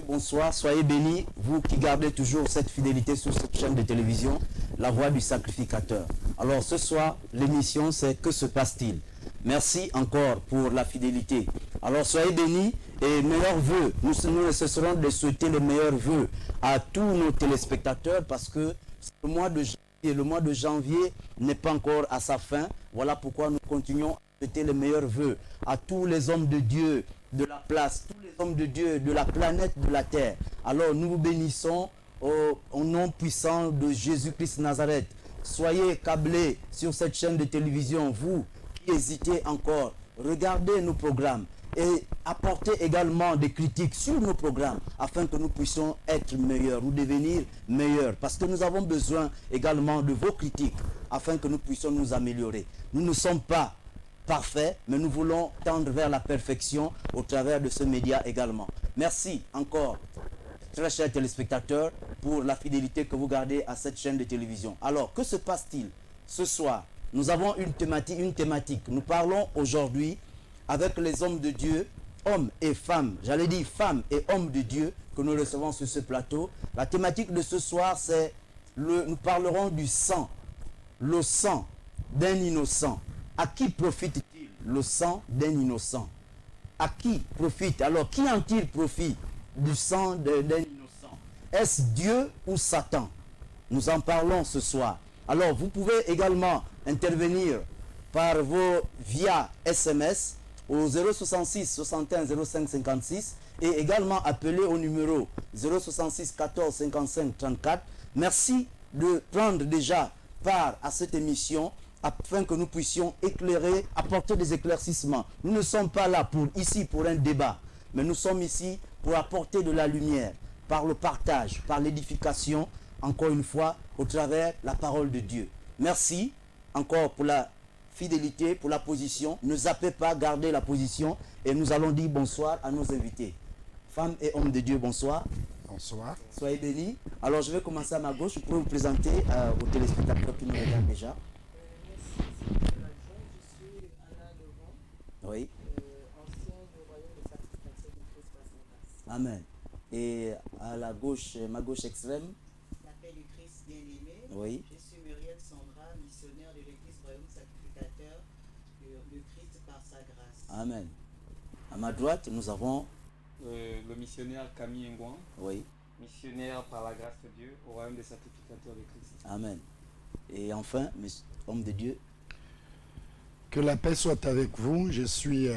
Bonsoir, soyez bénis, vous qui gardez toujours cette fidélité sur cette chaîne de télévision, La Voix du Sacrificateur. Alors ce soir, l'émission c'est Que se passe-t-il? Merci encore pour la fidélité. Alors soyez bénis et meilleurs vœux. Nous ne cesserons de souhaiter les meilleurs vœux à tous nos téléspectateurs parce que le mois de janvier, n'est pas encore à sa fin. Voilà pourquoi nous continuons à souhaiter les meilleurs vœux à tous les hommes de Dieu de la place, tous les hommes de Dieu de la planète de la terre. Alors nous vous bénissons au nom puissant de Jésus-Christ Nazareth. Soyez câblés sur cette chaîne de télévision, vous qui hésitez encore, regardez nos programmes et apportez également des critiques sur nos programmes afin que nous puissions être meilleurs ou devenir meilleurs, parce que nous avons besoin également de vos critiques afin que nous puissions nous améliorer. Nous ne sommes pas parfait, mais nous voulons tendre vers la perfection au travers de ce média également. Merci encore, très chers téléspectateurs, pour la fidélité que vous gardez à cette chaîne de télévision. Alors, que se passe-t-il ce soir? Nous avons une thématique. Nous parlons aujourd'hui avec les hommes de Dieu, hommes et femmes, j'allais dire femmes et hommes de Dieu que nous recevons sur ce plateau. La thématique de ce soir, c'est nous parlerons du sang, le sang d'un innocent. À qui profite-t-il le sang d'un innocent? À qui profite? Alors, qui en tire profit du sang d'un innocent? Est-ce Dieu ou Satan? Nous en parlons ce soir. Alors, vous pouvez également intervenir via SMS au 066 61 05 56 et également appeler au numéro 066 14 55 34. Merci de prendre déjà part à cette émission afin que nous puissions éclairer, apporter des éclaircissements. Nous ne sommes pas là ici pour un débat, mais nous sommes ici pour apporter de la lumière, par le partage, par l'édification, encore une fois, au travers la parole de Dieu. Merci encore pour la fidélité, pour la position. Ne zappez pas, gardez la position et nous allons dire bonsoir à nos invités. Femmes et hommes de Dieu, bonsoir. Bonsoir. Soyez bénis. Alors je vais commencer à ma gauche pour vous présenter aux téléspectateurs qui nous regardent déjà. Oui. Ancien du royaume de sacrification du Christ par sa grâce. Amen. Et à la gauche, ma gauche extrême. La paix du Christ bien-aimé. Oui. Je suis Muriel Sandra, missionnaire de l'église royaume sacrificateur de Christ par sa grâce. Amen. À ma droite, nous avons le missionnaire Camille Ngouan. Oui. Missionnaire par la grâce de Dieu au royaume des sacrificateurs de Christ. Amen. Et enfin, homme de Dieu. Que la paix soit avec vous. Je suis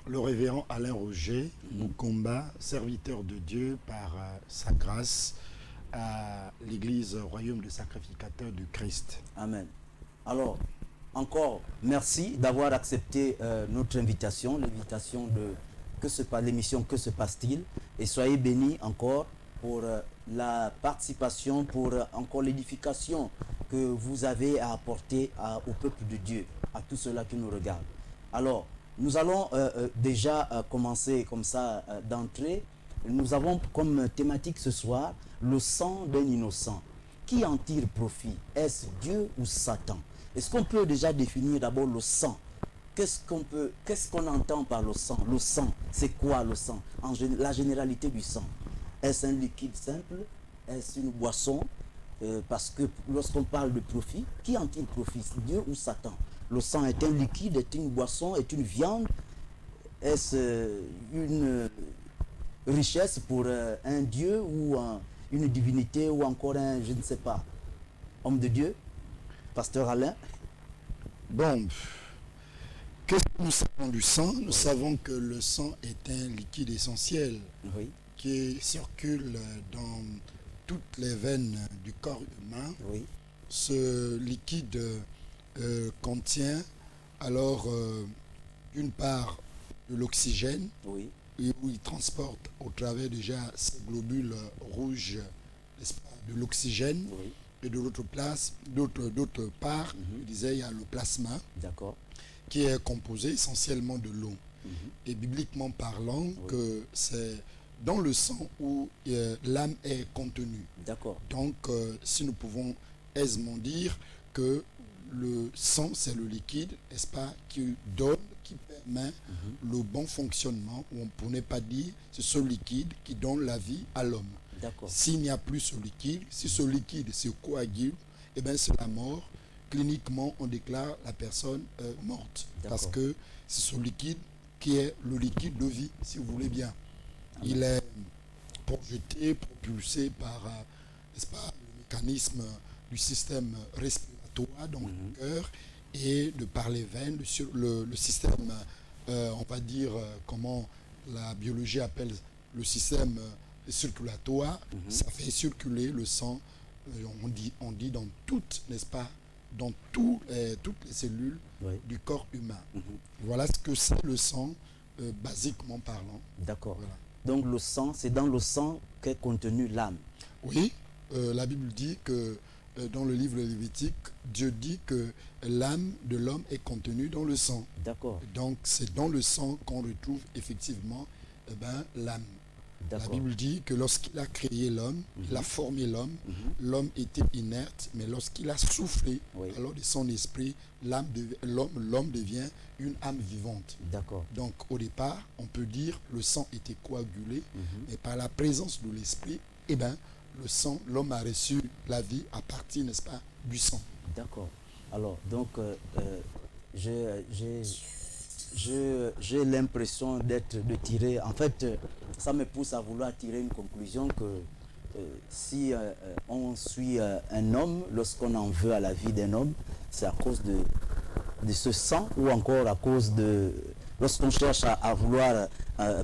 le révérend Alain Roger Mukomba, serviteur de Dieu par sa grâce à l'église Royaume des Sacrificateurs du Christ. Amen. Alors, encore merci d'avoir accepté notre invitation, l'invitation de l'émission Que se passe-t-il? Et soyez bénis encore pour la participation, pour encore l'édification que vous avez à apporter au peuple de Dieu, à tous ceux-là qui nous regardent. Alors, nous allons déjà commencer comme ça d'entrée. Nous avons comme thématique ce soir le sang d'un innocent. Qui en tire profit? Est-ce Dieu ou Satan? Est-ce qu'on peut déjà définir d'abord le sang? Qu'est-ce qu'on entend par le sang? Le sang, c'est quoi le sang? La généralité du sang. Est-ce un liquide simple? Est-ce une boisson? Parce que lorsqu'on parle de profit, qui en tire profit? Dieu ou Satan? Le sang est un liquide, est une boisson, est une viande? Est-ce une richesse pour un Dieu ou une divinité ou encore un, je ne sais pas, homme de Dieu? Pasteur Alain? Bon, qu'est-ce que nous savons du sang? Nous savons que le sang est un liquide essentiel qui circule dans toutes les veines du corps humain. Oui. Ce liquide contient alors d'une part de l'oxygène, Oui. et où il transporte au travers déjà ces globules rouges, n'est-ce pas, de l'oxygène. Oui. Et de l'autre part, je disais, il y a le plasma, qui est composé essentiellement de l'eau. Et bibliquement parlant, que c'est dans le sang où l'âme est contenue. D'accord. Donc, si nous pouvons aisément dire que le sang, c'est le liquide, n'est-ce pas, qui donne, qui permet le bon fonctionnement, ou pour ne pas dire, c'est ce liquide qui donne la vie à l'homme. D'accord. S'il n'y a plus ce liquide, si ce liquide se coagule, eh bien c'est la mort. Cliniquement, on déclare la personne morte. Parce que c'est ce liquide qui est le liquide de vie, si vous voulez bien. Il est projeté, propulsé par n'est-ce pas, le mécanisme du système respiratoire, donc le cœur, et de par les veines, le système, on va dire, comment la biologie appelle le système circulatoire, ça fait circuler le sang, on dit dans toutes, n'est-ce pas, dans toutes les cellules du corps humain. Voilà ce que c'est le sang, basiquement parlant. D'accord. Voilà. Donc le sang, c'est dans le sang qu'est contenue l'âme. Oui, la Bible dit que dans le livre de Lévitique, Dieu dit que l'âme de l'homme est contenue dans le sang. D'accord. Donc c'est dans le sang qu'on retrouve effectivement l'âme. La Bible dit que lorsqu'il a créé l'homme, il a formé l'homme, l'homme était inerte, mais lorsqu'il a soufflé, alors de son esprit, l'homme devient une âme vivante. D'accord. Donc au départ, on peut dire le sang était coagulé, mais par la présence de l'esprit, eh ben, le sang, l'homme a reçu la vie à partir, n'est-ce pas, du sang. D'accord. Alors, donc, j'ai l'impression de tirer, en fait, ça me pousse à vouloir tirer une conclusion que si on suit un homme, lorsqu'on en veut à la vie d'un homme, c'est à cause de ce sang, ou encore à cause de... Lorsqu'on cherche à vouloir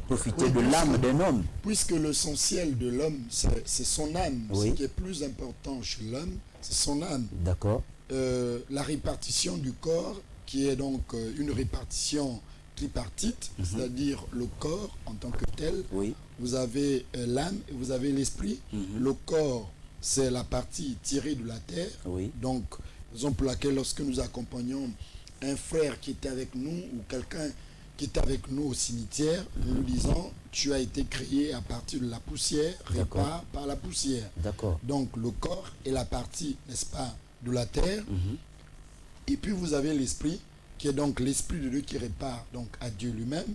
profiter de l'âme d'un homme. Puisque l'essentiel de l'homme, c'est son âme. Oui. Ce qui est plus important chez l'homme, c'est son âme. D'accord. La répartition du corps, qui est donc une répartition tripartite, c'est-à-dire le corps en tant que tel. Oui. Vous avez l'âme et vous avez l'esprit. Le corps, c'est la partie tirée de la terre. Oui. Donc, raison pour laquelle lorsque nous accompagnons un frère qui était avec nous ou quelqu'un qui est avec nous au cimetière, nous disons, tu as été créé à partir de la poussière, répare par la poussière. D'accord. Donc le corps est la partie, n'est-ce pas, de la terre. Et puis vous avez l'esprit, qui est donc l'esprit de Dieu qui répare donc à Dieu lui-même.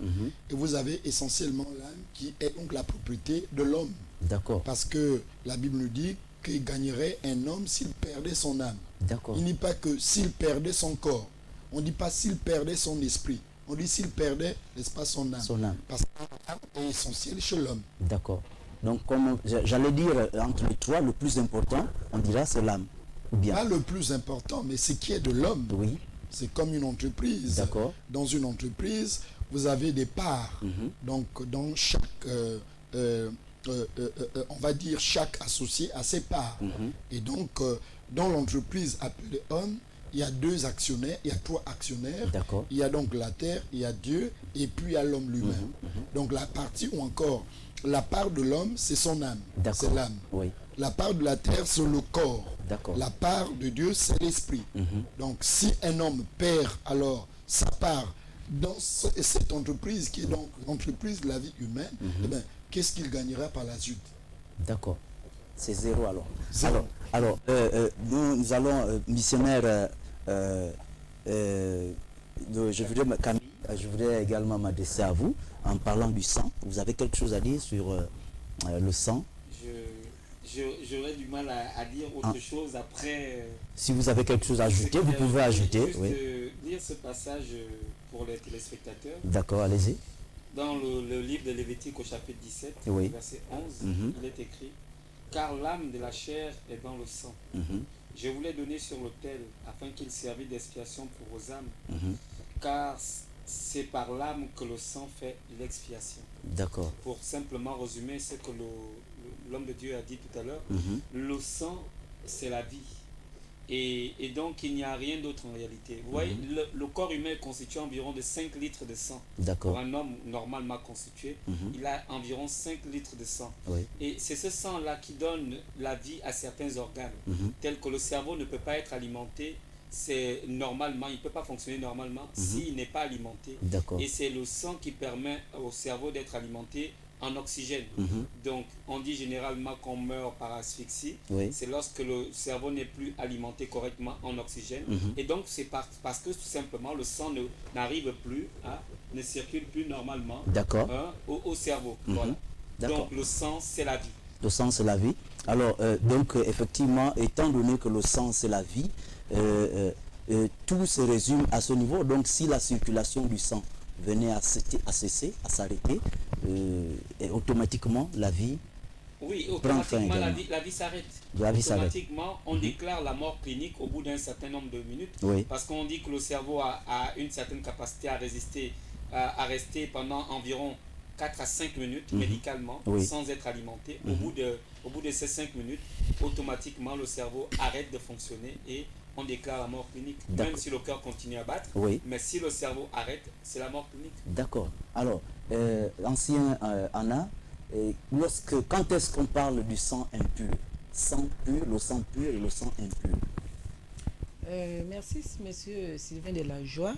Et vous avez essentiellement l'âme, qui est donc la propriété de l'homme. D'accord. Parce que la Bible nous dit qu'il gagnerait un homme s'il perdait son âme. D'accord. Il n'est pas que s'il perdait son corps. On ne dit pas s'il perdait son esprit. On dit s'il perdait, n'est-ce pas, son âme. Son âme. Parce que l'âme est essentielle chez l'homme. D'accord. Donc, comme j'allais dire, entre les trois, le plus important, on dira, c'est l'âme. Ou bien. Pas le plus important, mais ce qui est de l'homme. Oui. C'est comme une entreprise. D'accord. Dans une entreprise, vous avez des parts. Donc, dans chaque, on va dire, chaque associé a ses parts. Et donc, dans l'entreprise appelée homme, il y a deux actionnaires, il y a trois actionnaires. D'accord. Il y a donc la terre, il y a Dieu, et puis il y a l'homme lui-même. Donc la partie, ou encore, la part de l'homme, c'est son âme, c'est l'âme. Oui. La part de la terre, c'est le corps. D'accord. La part de Dieu, c'est l'esprit. Donc si un homme perd alors sa part dans cette entreprise, qui est donc l'entreprise de la vie humaine, eh bien, qu'est-ce qu'il gagnera par la suite? D'accord. C'est zéro alors. Zéro. Alors nous allons, missionnaire, Camille, je voudrais également m'adresser à vous en parlant du sang. Vous avez quelque chose à dire sur le sang? J'aurais du mal à dire autre chose après. Si vous avez quelque chose à ajouter, vous pouvez ajouter. Juste Oui. lire ce passage pour les téléspectateurs. D'accord, allez-y. Dans le livre de Lévitique au chapitre 17, Oui. verset 11, il est écrit « Car l'âme de la chair est dans le sang. Je vous l'ai donné sur l'autel, afin qu'il servît d'expiation pour vos âmes. Car c'est par l'âme que le sang fait l'expiation. » D'accord. Pour simplement résumer ce que l'homme de Dieu a dit tout à l'heure, le sang, c'est la vie. Et donc, il n'y a rien d'autre en réalité. Vous voyez, le corps humain est constitué environ de 5 litres de sang. D'accord. Pour un homme normalement constitué, il a environ 5 litres de sang. Oui. Et c'est ce sang-là qui donne la vie à certains organes, tels que le cerveau ne peut pas être alimenté. C'est normalement, il ne peut pas fonctionner normalement s'il n'est pas alimenté. D'accord. Et c'est le sang qui permet au cerveau d'être alimenté en oxygène. Donc, on dit généralement qu'on meurt par asphyxie. Oui. C'est lorsque le cerveau n'est plus alimenté correctement en oxygène. Et donc, c'est parce que tout simplement, le sang n'arrive plus, ne circule plus normalement D'accord. Au cerveau. Voilà. D'accord. Donc, le sang, c'est la vie. Le sang, c'est la vie. Alors, effectivement, étant donné que le sang, c'est la vie, tout se résume à ce niveau. Donc, si la circulation du sang venait à cesser, à s'arrêter, et automatiquement, la vie... Oui, prend fin automatiquement, également. la vie s'arrête. La vie s'arrête. Automatiquement, on déclare la mort clinique au bout d'un certain nombre de minutes. Oui. Parce qu'on dit que le cerveau a une certaine capacité à résister, à rester pendant environ 4 à 5 minutes médicalement, Oui. sans être alimenté. Au bout de ces 5 minutes, automatiquement, le cerveau arrête de fonctionner et on déclare la mort clinique. D'accord. Même si le cœur continue à battre, Oui. mais si le cerveau arrête, c'est la mort clinique. D'accord. Alors, ancien Anna, quand est-ce qu'on parle du sang impur? Sang pur, le sang pur et le sang impur. Merci, monsieur Sylvain de la Joie.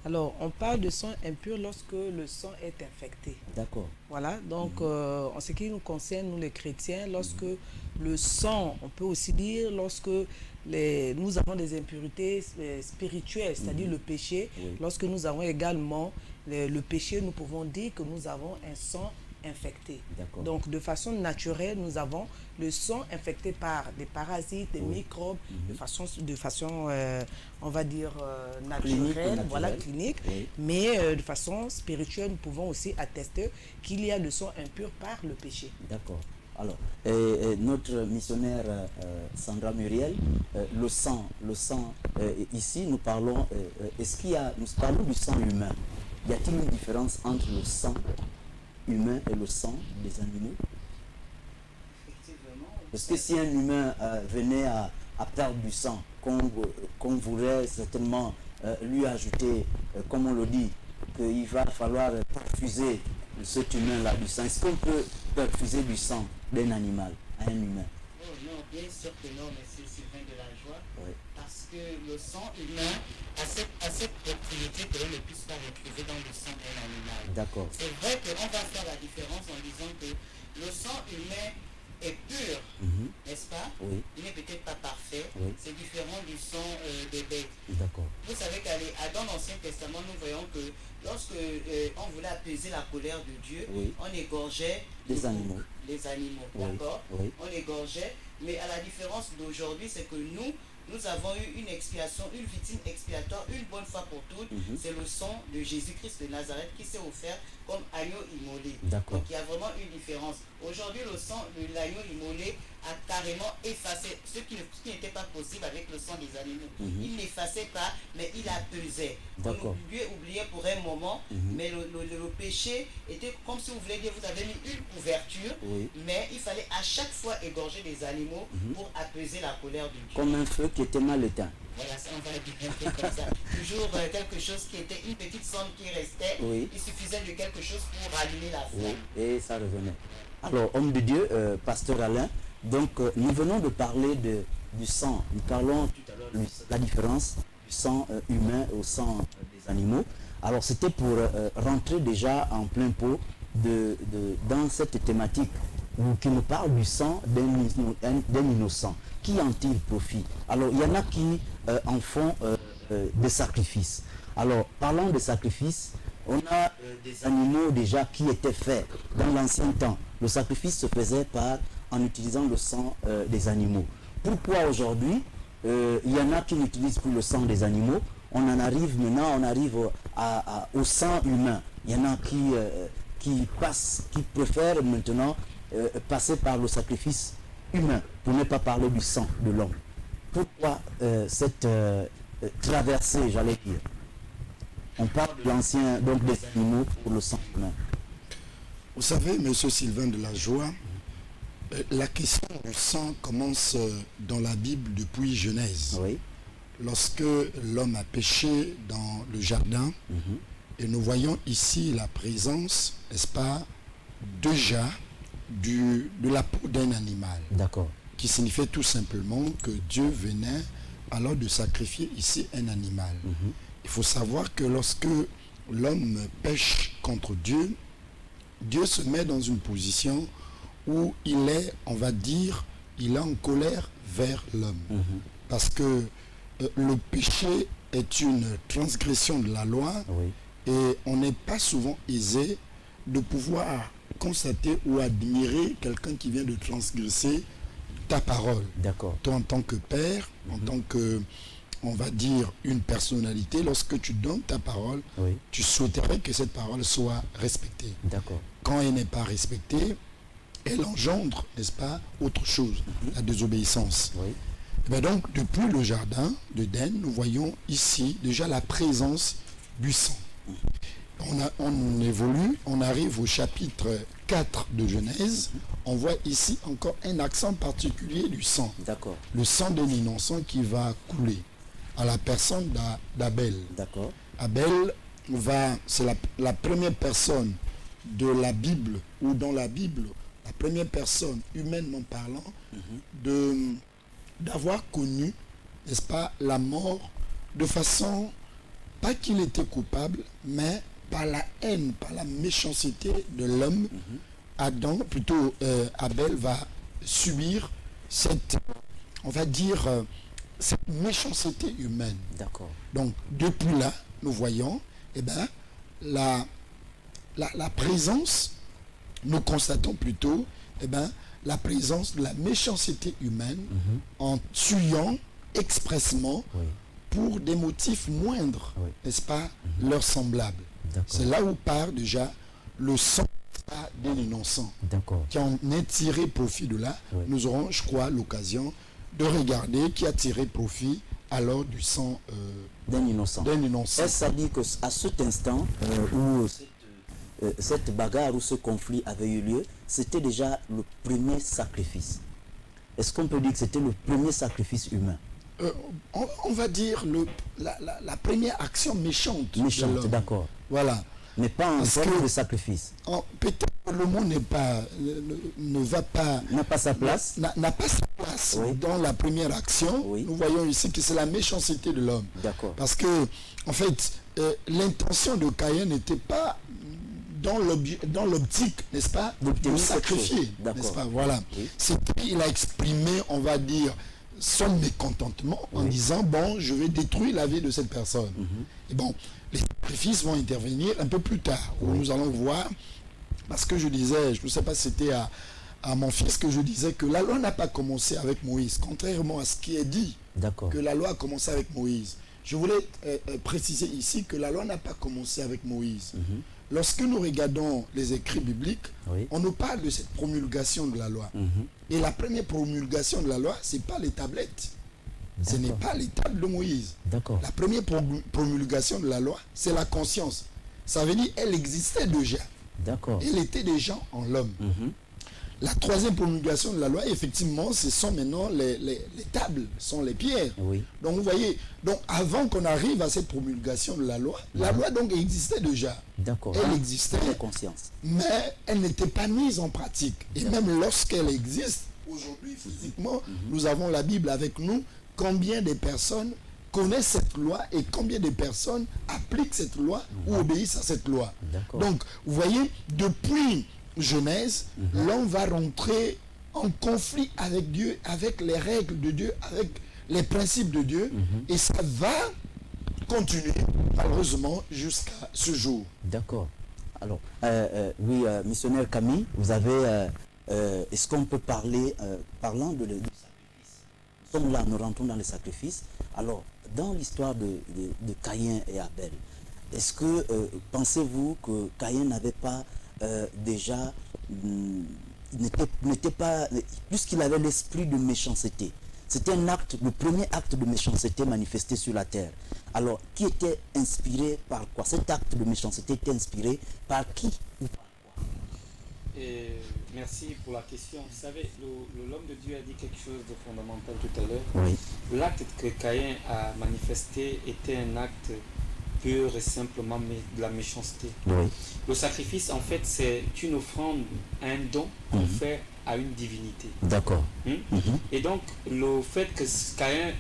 Alors, on parle de sang impur lorsque le sang est infecté. D'accord. Voilà, donc en ce qui nous concerne, nous les chrétiens, lorsque le sang, on peut aussi dire lorsque nous avons des impurités spirituelles, c'est-à-dire le péché, lorsque nous avons également le péché, nous pouvons dire que nous avons un sang infecté. Donc, de façon naturelle, nous avons le sang infecté par des parasites, des microbes, de façon on va dire, naturelle, voilà, clinique. Oui. Mais de façon spirituelle, nous pouvons aussi attester qu'il y a le sang impur par le péché. D'accord. Alors, notre missionnaire Sandra Muriel, le sang, ici nous parlons, nous parlons du sang humain. Y a-t-il une différence entre le sang humain et le sang des animaux? Effectivement. Parce que si un humain venait à perdre du sang, qu'on voudrait certainement lui ajouter, comme on le dit, qu'il va falloir perfuser cet humain-là du sang, est-ce qu'on peut perfuser du sang d'un animal à un humain? Oh non, bien sûr que non, monsieur Sylvain de la Joie. Oui. Parce que le sang humain a cette propriété que l'on ne puisse pas retrouver dans le sang d'un animal. D'accord. C'est vrai qu'on va faire la différence en disant que le sang humain est pur, n'est-ce pas? Oui. Il n'est peut-être pas parfait. Oui. C'est différent du sang des bêtes. D'accord. Vous savez dans l'Ancien Testament, nous voyons que lorsque on voulait apaiser la colère de Dieu, Oui. on égorgeait Les animaux. les animaux, Oui. d'accord? Oui. On égorgeait, mais à la différence d'aujourd'hui, c'est que nous avons eu une expiation, une victime expiatoire, une bonne fois pour toutes. C'est le sang de Jésus-Christ de Nazareth qui s'est offert comme agneau immolé. D'accord. Donc il y a vraiment une différence. Aujourd'hui, le sang de l'agneau immolé a carrément effacé ce qui n'était pas possible avec le sang des animaux. Il n'effaçait pas, mais il apaisait. D'accord. On lui oubliait pour un moment, mais le péché était comme si vous voulez dire, vous avez mis une couverture, Oui. mais il fallait à chaque fois égorger des animaux pour apaiser la colère de Dieu. Comme un feu qui était mal éteint. Voilà, ça, on va dire un peu comme ça. Toujours quelque chose qui était une petite somme qui restait. Oui. Il suffisait de quelque chose pour rallumer la flamme. Oui, et ça revenait. Alors, homme de Dieu, pasteur Alain, donc nous venons de parler du sang. Nous parlons tout à l'heure de la différence du sang humain au sang des animaux. Alors, c'était pour rentrer déjà en plein pot dans cette thématique qui nous parle du sang d'un innocent. Qui en tire profit? Alors, il y en a qui en font des sacrifices. Alors, parlant de sacrifices, on a des animaux déjà qui étaient faits dans l'ancien temps. Le sacrifice se faisait en utilisant le sang des animaux. Pourquoi aujourd'hui, il y en a qui n'utilisent plus le sang des animaux? On arrive au sang humain. Il y en a qui préfèrent maintenant passer par le sacrifice humain, pour ne pas parler du sang de l'homme. Pourquoi cette traversée, j'allais dire? On parle de l'ancien, donc des animaux pour le sang humain. Vous savez, monsieur Sylvain de la Joie, la question du sang commence dans la Bible depuis Genèse. Oui. Lorsque l'homme a péché dans le jardin, et nous voyons ici la présence, n'est-ce pas, déjà de la peau d'un animal. D'accord. Qui signifiait tout simplement que Dieu venait alors de sacrifier ici un animal. Il faut savoir que lorsque l'homme pêche contre Dieu, Dieu se met dans une position où il est, on va dire, il est en colère vers l'homme. Parce que le péché est une transgression de la loi et on n'est pas souvent aisé de pouvoir constater ou admirer quelqu'un qui vient de transgresser ta parole. D'accord. Toi, en tant que père, en tant que, on va dire, une personnalité, lorsque tu donnes ta parole, tu souhaiterais que cette parole soit respectée. D'accord. Quand elle n'est pas respectée, elle engendre, n'est-ce pas, autre chose, la désobéissance. Et bien donc, depuis le jardin d'Éden, nous voyons ici déjà la présence du sang. On évolue, on arrive au chapitre 4 de Genèse, on voit ici encore un accent particulier du sang. D'accord. Le sang d'un innocent qui va couler à la personne d'Abel. D'accord. Abel c'est la première personne de la Bible, ou dans la Bible, la première personne, humainement parlant, d'avoir connu, n'est-ce pas, la mort de façon, pas qu'il était coupable, mais par la haine, par la méchanceté de l'homme. Adam, plutôt Abel, va subir cette, on va dire, cette méchanceté humaine. D'accord. Donc, depuis là, nous voyons, eh ben, la présence, nous constatons plutôt, eh ben, la présence de la méchanceté humaine en tuant expressement pour des motifs moindres, n'est-ce pas, leurs semblables. C'est là où part déjà le sang d'un innocent. Qui en est tiré profit de là. Nous aurons, je crois, l'occasion de regarder qui a tiré profit alors du sang d'un innocent. Est-ce à dire qu'à cet instant où cette bagarre ou ce conflit avait eu lieu, c'était déjà le premier sacrifice? Est-ce qu'on peut dire que c'était le premier sacrifice humain? On va dire la première action méchante. Méchante, d'accord. Voilà. Mais pas en forme de sacrifice. Peut-être que le mot n'a pas sa place. N'a pas sa place dans la première action. Nous voyons ici que c'est la méchanceté de l'homme. D'accord. Parce que, en fait, l'intention de Caïn n'était pas dans l'optique, n'est-ce pas, de sacrifier, n'est-ce pas, voilà. Il a exprimé, on va dire, son mécontentement en disant, bon, je vais détruire la vie de cette personne. Et bon, les sacrifices vont intervenir un peu plus tard, où nous allons voir, parce que je disais, je ne sais pas si c'était à mon fils que je disais que la loi n'a pas commencé avec Moïse, contrairement à ce qui est dit, que la loi a commencé avec Moïse. Je voulais préciser ici que la loi n'a pas commencé avec Moïse. Lorsque nous regardons les écrits bibliques, on nous parle de cette promulgation de la loi. Et la première promulgation de la loi, ce n'est pas les tablettes. Ce n'est pas les tables de Moïse. La première promulgation de la loi, c'est la conscience. Ça veut dire qu'elle existait déjà. Elle était déjà en l'homme. La troisième promulgation de la loi, effectivement, ce sont maintenant les tables, ce sont les pierres. Donc vous voyez, donc avant qu'on arrive à cette promulgation de la loi donc existait déjà. Elle existait, mais elle n'était pas mise en pratique. Et même lorsqu'elle existe, aujourd'hui, physiquement, nous avons la Bible avec nous. Combien de personnes connaissent cette loi et combien de personnes appliquent cette loi ou obéissent à cette loi. Donc, vous voyez, depuis Genèse, l'homme va rentrer en conflit avec Dieu, avec les règles de Dieu, avec les principes de Dieu, et ça va continuer, malheureusement, jusqu'à ce jour. D'accord. Alors, oui, missionnaire Camille, vous avez, est-ce qu'on peut parler, parlant de sacrifice, nous sommes là, nous rentrons dans les sacrifices. Alors, dans l'histoire de Caïn et Abel, est-ce que, pensez-vous que Caïn n'avait pas déjà, n'était pas, puisqu'il avait l'esprit de méchanceté, c'était le premier acte de méchanceté manifesté sur la terre. Alors, qui était inspiré par quoi? Cet acte de méchanceté était inspiré par qui ou par quoi? Merci pour la question. Vous savez, l'homme de Dieu a dit quelque chose de fondamental tout à l'heure. L'acte que Caïn a manifesté était un acte pur et simplement de la méchanceté. Le sacrifice, en fait, c'est une offrande, un don qu'on fait à une divinité. D'accord. Et donc, le fait que Caïn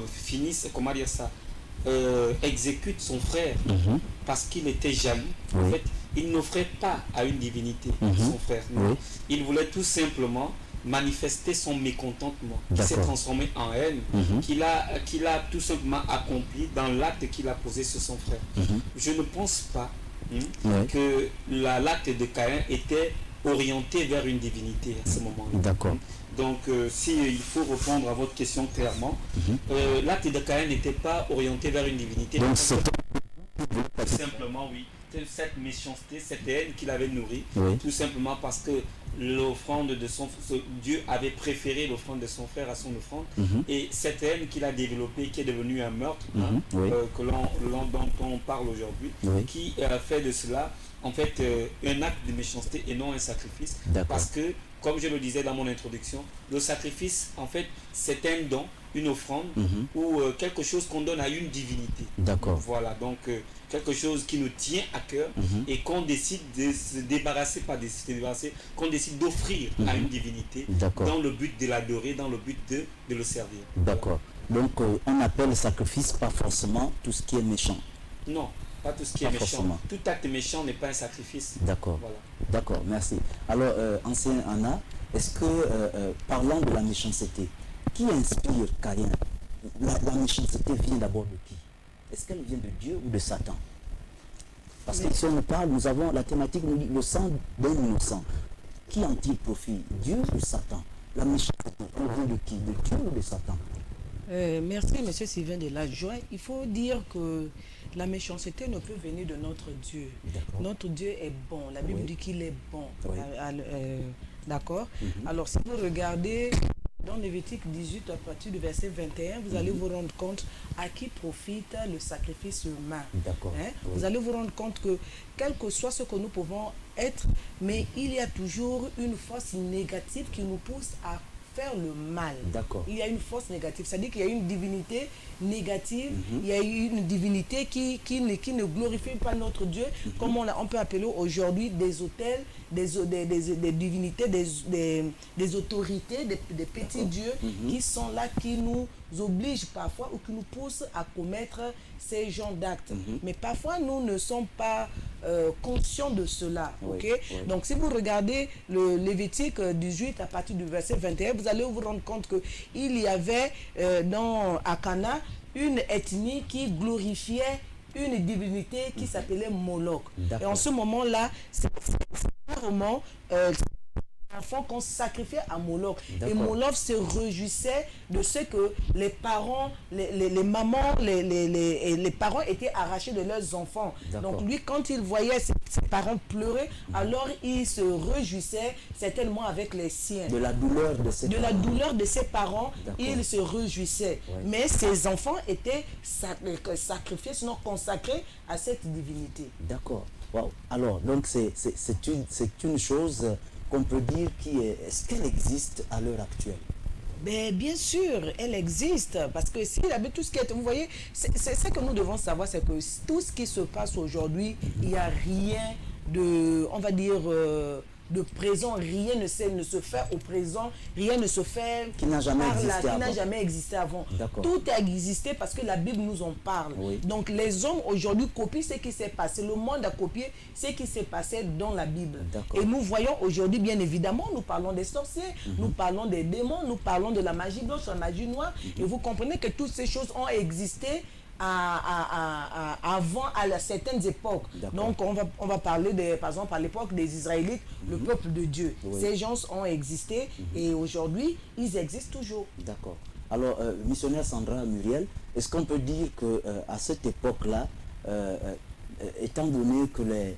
finisse, comment dire ça, exécute son frère parce qu'il était jaloux. Oui. En fait, il n'offrait pas à une divinité son frère. Non. Oui. Il voulait tout simplement manifester son mécontentement, qui s'est D'accord. transformé en haine, qu'il a tout simplement accompli dans l'acte qu'il a posé sur son frère. Je ne pense pas Oui. que l'acte de Caïn était orienté vers une divinité à ce moment-là. D'accord. Donc, si il faut répondre à votre question clairement, l'acte de Caïn n'était pas orienté vers une divinité. Donc c'est Tout simplement, oui. C'est cette méchanceté, cette haine qu'il avait nourrie, Oui. tout simplement parce que l'offrande de Dieu avait préféré l'offrande de son frère à son offrande, et cette haine qu'il a développée, qui est devenue un meurtre, Oui. dont on parle aujourd'hui, Oui. qui a fait de cela en fait un acte de méchanceté et non un sacrifice. D'accord. Parce que, comme je le disais dans mon introduction, le sacrifice, en fait, c'est un don, une offrande, ou quelque chose qu'on donne à une divinité. D'accord. Voilà, donc quelque chose qui nous tient à cœur et qu'on décide de se débarrasser, pas de se débarrasser, qu'on décide d'offrir à une divinité D'accord. dans le but de l'adorer, dans le but de le servir. D'accord. Donc on appelle sacrifice pas forcément tout ce qui est méchant. Non, pas tout ce qui est Pas méchant. forcément. Tout acte méchant n'est pas un sacrifice. D'accord. Voilà. D'accord, merci. Alors, ancien Anna, est-ce que, parlant de la méchanceté, qui inspire Caïn? La méchanceté vient d'abord de qui? Est-ce qu'elle vient de Dieu ou de Satan? Parce que si on nous parle, nous avons la thématique, nous dit le sang d'un innocent. Qui en tire profit? Dieu ou Satan? La méchanceté, elle vient de qui? De Dieu ou de Satan? Merci, M. Sylvain de la Joie. Il faut dire que la méchanceté ne peut venir de notre Dieu. D'accord. Notre Dieu est bon. La Bible Oui. dit qu'il est bon. Oui. D'accord. Alors, si vous regardez dans Lévitique 18, à partir du verset 21, vous allez vous rendre compte à qui profite le sacrifice humain. D'accord. Hein? Oui. Vous allez vous rendre compte que, quel que soit ce que nous pouvons être, mais il y a toujours une force négative qui nous pousse à faire le mal. D'accord. Il y a une force négative, c'est-à-dire qu'il y a une divinité négative, il y a une divinité qui ne glorifie pas notre Dieu, comme on peut appeler aujourd'hui des autels, des divinités, des autorités, des petits dieux qui sont là, qui nous obligent parfois ou qui nous poussent à commettre ces genres d'actes. Mais parfois, nous ne sommes pas conscients de cela. Oui, Ok. oui. Donc, si vous regardez le Lévitique 18 à partir du verset 21, vous allez vous rendre compte qu'il y avait à Cana une ethnie qui glorifiait une divinité qui s'appelait Moloch. Et en ce moment-là, c'est vraiment enfants qu'on sacrifiait à Moloch. Et Moloch se réjouissait de ce que les parents, les mamans, les parents étaient arrachés de leurs enfants. Donc lui, quand il voyait ses parents pleurer, alors il se réjouissait certainement avec les siens. De la douleur de ses parents. De la douleur de ses parents, il se réjouissait. Ouais. Mais ses enfants étaient sacrifiés, sinon consacrés à cette divinité. D'accord. Wow. Alors, donc c'est une chose qu'on peut dire est-ce qu'elle existe à l'heure actuelle? Mais bien sûr, elle existe, parce que s'il y avait tout ce qui est... Vous voyez, c'est ce que nous devons savoir, c'est que tout ce qui se passe aujourd'hui, il n'y a rien de, on va dire, de présent, rien ne se fait au présent, rien ne se fait qui n'a jamais existé avant. D'accord. Tout a existé parce que la Bible nous en parle. Oui. Donc les hommes aujourd'hui copient ce qui s'est passé. Le monde a copié ce qui s'est passé dans la Bible. Et nous voyons aujourd'hui, bien évidemment, nous parlons des sorciers, nous parlons des démons, nous parlons de la magie blanche, la magie noire. Et vous comprenez que toutes ces choses ont existé avant, à certaines époques. Donc on va parler par exemple à l'époque des Israélites, le peuple de Dieu. Oui. Ces gens ont existé et aujourd'hui ils existent toujours. D'accord. Alors missionnaire Sandra Muriel, est-ce qu'on peut dire que à cette époque-là, étant donné que les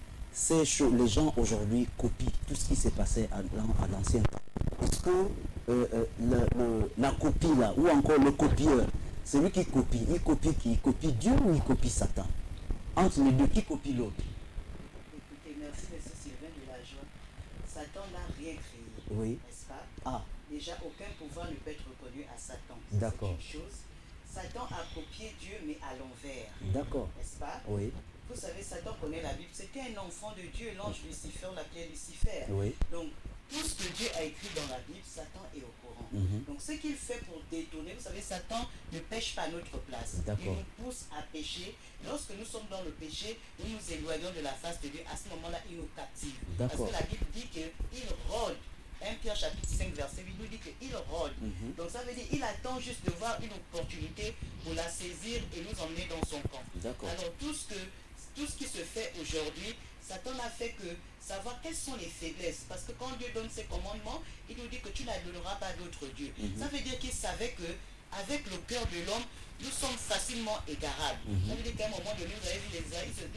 gens aujourd'hui copient tout ce qui s'est passé à l'ancien temps, est-ce que la copie là, ou encore le copieur, celui qui copie, il copie qui? Il copie Dieu ou il copie Satan? Entre les deux, qui copie l'autre? Écoutez, merci M. Sylvain de la Joie. Satan n'a rien créé, Oui. n'est-ce pas? Ah, Déjà, aucun pouvoir ne peut être reconnu à Satan. D'accord. C'est une chose. Satan a copié Dieu, mais à l'envers, d'accord. n'est-ce pas? Oui, Vous savez, Satan connaît la Bible. C'était un enfant de Dieu. L'ange Lucifer, on l'appelait Lucifer. oui, Donc, tout ce que Dieu a écrit dans la Bible, Satan est au courant. Donc ce qu'il fait pour détourner, vous savez, Satan ne pêche pas à notre place. Il nous pousse à pécher. Lorsque nous sommes dans le péché, nous nous éloignons de la face de Dieu. À ce moment-là, il nous captive. Parce que la Bible dit qu'il rôde. 1 Pierre chapitre 5 verset 8 nous dit qu'il rôde. Donc ça veut dire qu'il attend juste de voir une opportunité pour la saisir et nous emmener dans son camp. Alors tout ce qui se fait aujourd'hui, Satan n'a fait que savoir quelles sont les faiblesses. Parce que quand Dieu donne ses commandements, il nous dit que tu n'adoreras pas d'autres dieux. Ça veut dire qu'il savait que avec le cœur de l'homme, nous sommes facilement égarables. Ça veut dire qu'à un moment donné, vous avez vu les Israélites,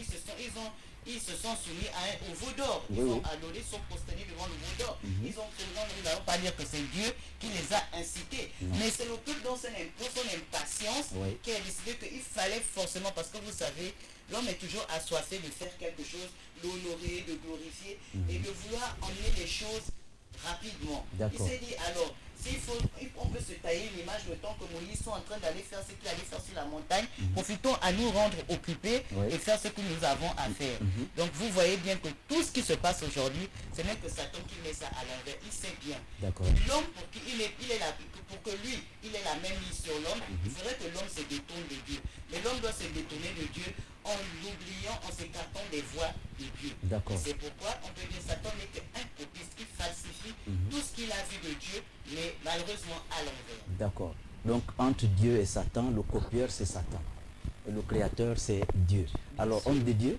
ils se sont soumis au veau d'or. Ils ont adoré, ils sont prosternés devant le veau d'or. Ils ont nous n'allons pas dire que c'est Dieu qui les a incités. Mais c'est le peuple dans son impatience qui a décidé qu'il fallait forcément, parce que vous savez, l'homme est toujours assoiffé de faire quelque chose, d'honorer, de glorifier et de vouloir emmener les choses rapidement. Il s'est dit alors, on peut se tailler une image le temps que Moïse soit en train d'aller faire ce qu'il allait faire sur la montagne, profitons à nous rendre occupés et faire ce que nous avons à faire. Donc vous voyez bien que tout ce qui se passe aujourd'hui, ce n'est que Satan qui met ça à l'envers. Il sait bien. L'homme, pour que lui, il ait la même mise sur l'homme, il faudrait que l'homme se détourne de Dieu. Mais l'homme doit se détourner de Dieu en l'oubliant, en s'écartant des voies de Dieu. Et c'est pourquoi on peut dire Satan n'est qu'un copiste qui falsifie tout ce qu'il a vu de Dieu, mais malheureusement à l'envers. D'accord. Donc entre Dieu et Satan, le copieur c'est Satan. Et le créateur c'est Dieu. Alors homme de Dieu,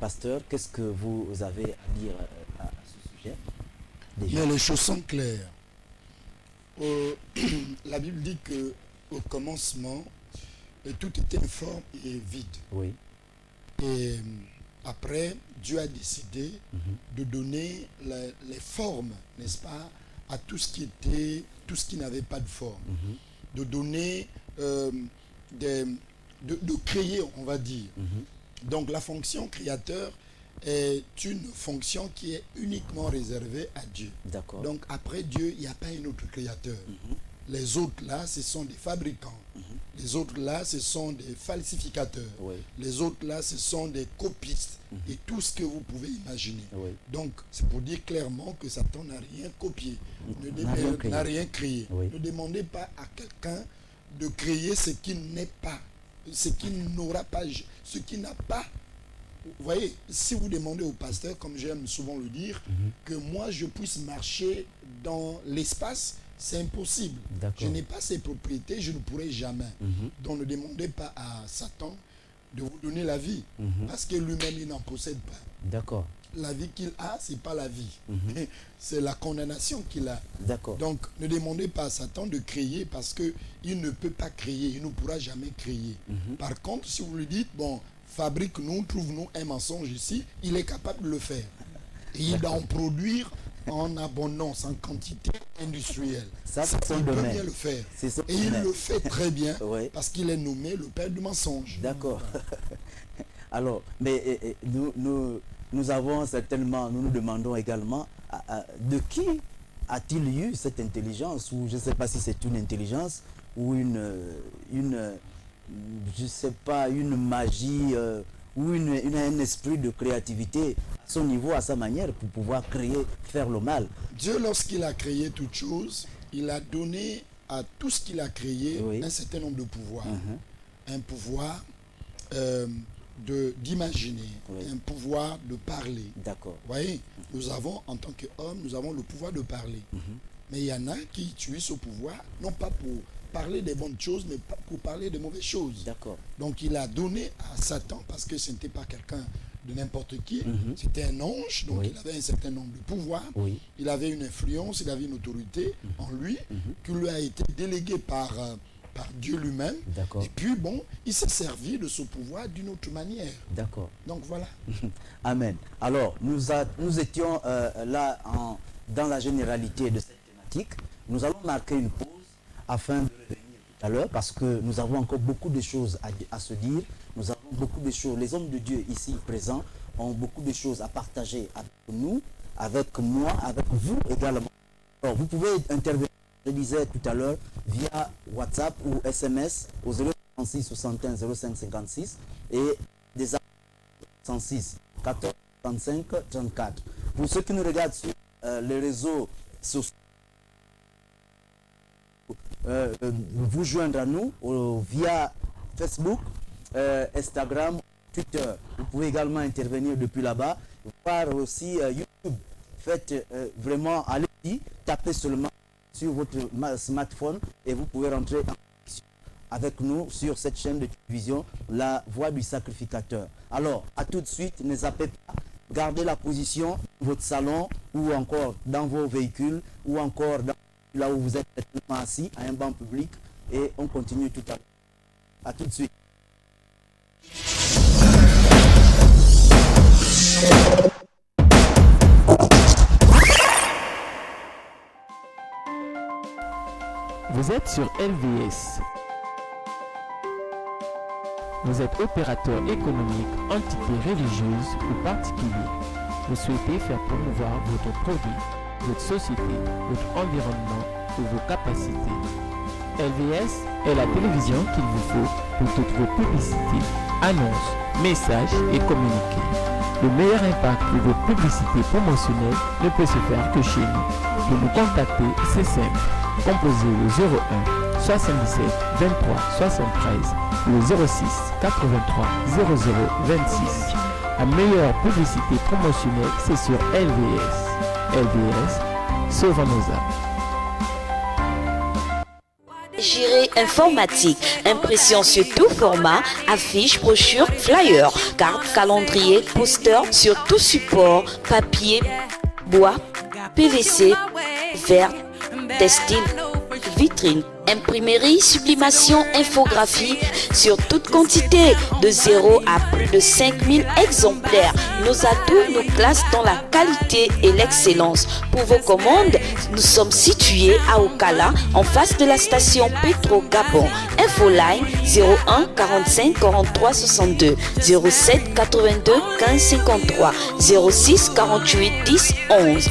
pasteur, qu'est-ce que vous avez à dire à ce sujet? Mais les choses sont claires. La Bible dit que au commencement, tout était informe et vide. Et après, Dieu a décidé de donner les formes, n'est-ce pas, à tout ce qui n'avait pas de forme. De donner, de créer, on va dire. Donc la fonction créateur est une fonction qui est uniquement réservée à Dieu. Donc après Dieu, il n'y a pas un autre créateur. Les autres là, ce sont des fabricants. Les autres là, ce sont des falsificateurs. Les autres là, ce sont des copistes. Et tout ce que vous pouvez imaginer. Donc, c'est pour dire clairement que Satan n'a rien copié, n'a rien créé. Ne demandez pas à quelqu'un de créer ce qui n'est pas, ce qui n'aura pas, ce qui n'a pas. Vous voyez, si vous demandez au pasteur, comme j'aime souvent le dire, que moi je puisse marcher dans l'espace, c'est impossible. Je n'ai pas ces propriétés, je ne pourrai jamais. Donc ne demandez pas à Satan de vous donner la vie, parce que lui-même il n'en possède pas. La vie qu'il a, c'est pas la vie, c'est la condamnation qu'il a. Donc ne demandez pas à Satan de créer, parce que il ne peut pas créer, il ne pourra jamais créer. Par contre, si vous lui dites, bon, fabrique-nous, trouve-nous un mensonge ici, il est capable de le faire. Et il va en produire en abondance, en quantité industrielle. Ça il peut bien le faire. Et il le fait très bien, parce qu'il est nommé le père du mensonge. Alors, mais nous avons certainement, nous nous demandons également de qui a-t-il eu cette intelligence, ou je ne sais pas si c'est une intelligence ou je sais pas, une magie ou un esprit de créativité à son niveau, à sa manière, pour pouvoir créer, faire le mal. Dieu, lorsqu'il a créé toute chose, il a donné à tout ce qu'il a créé un certain nombre de pouvoirs. Un pouvoir d'imaginer, un pouvoir de parler. Vous voyez, nous avons, en tant qu'hommes, nous avons le pouvoir de parler. Mais il y en a qui utilisent ce pouvoir, non pas pour parler des bonnes choses, mais pas pour parler des mauvaises choses. Donc il a donné à Satan, parce que ce n'était pas quelqu'un de n'importe qui, c'était un ange, donc il avait un certain nombre de pouvoirs, il avait une influence, il avait une autorité en lui, qui lui a été déléguée par Dieu lui-même. Et puis bon, il s'est servi de ce pouvoir d'une autre manière. Donc voilà. Amen. Alors, nous étions là dans la généralité de cette thématique. Nous allons marquer une pause afin de revenir tout à l'heure, parce que nous avons encore beaucoup de choses à se dire. Nous avons beaucoup de choses. Les hommes de Dieu ici présents ont beaucoup de choses à partager avec nous, avec moi, avec vous également. Alors, vous pouvez intervenir, je disais tout à l'heure, via WhatsApp ou SMS au 036 61 05 56 et des 106 14 35 34. Pour ceux qui nous regardent sur les réseaux sociaux, vous joindre à nous via Facebook, Instagram, Twitter. Vous pouvez également intervenir depuis là-bas, voir aussi YouTube. Faites vraiment, allez-y, tapez seulement sur votre smartphone et vous pouvez rentrer en connexion avec nous sur cette chaîne de télévision, La Voix du Sacrificateur. Alors, à tout de suite, ne zappez pas, gardez la position dans votre salon ou encore dans vos véhicules ou encore là où vous êtes assis à un banc public et on continue tout à l'heure. À tout de suite. Vous êtes sur LVS. Vous êtes opérateur économique, entité religieuse ou particulier. Vous souhaitez faire promouvoir votre produit, votre société, votre environnement ou vos capacités. LVS est la télévision qu'il vous faut pour toutes vos publicités, annonces, messages et communiqués. Le meilleur impact de vos publicités promotionnelles ne peut se faire que chez nous. Pour nous contacter, c'est simple. Composez le 01 77 23 73 ou le 06 83 00 26. La meilleure publicité promotionnelle, c'est sur LVS. LVS, sauvons nos âmes. Gérée informatique, impression sur tout format, affiches, brochures, flyers, cartes, calendrier, posters sur tout support, papier, bois, PVC, verre, textile, vitrine, imprimerie, sublimation, infographie sur toute quantité de 0 à plus de 5000 exemplaires. Nos atouts nous classent dans la qualité et l'excellence. Pour vos commandes, nous sommes situés à Okala, en face de la station Petro Gabon. Infoline 01 45 43 62 07 82 15 53 06 48 10 11.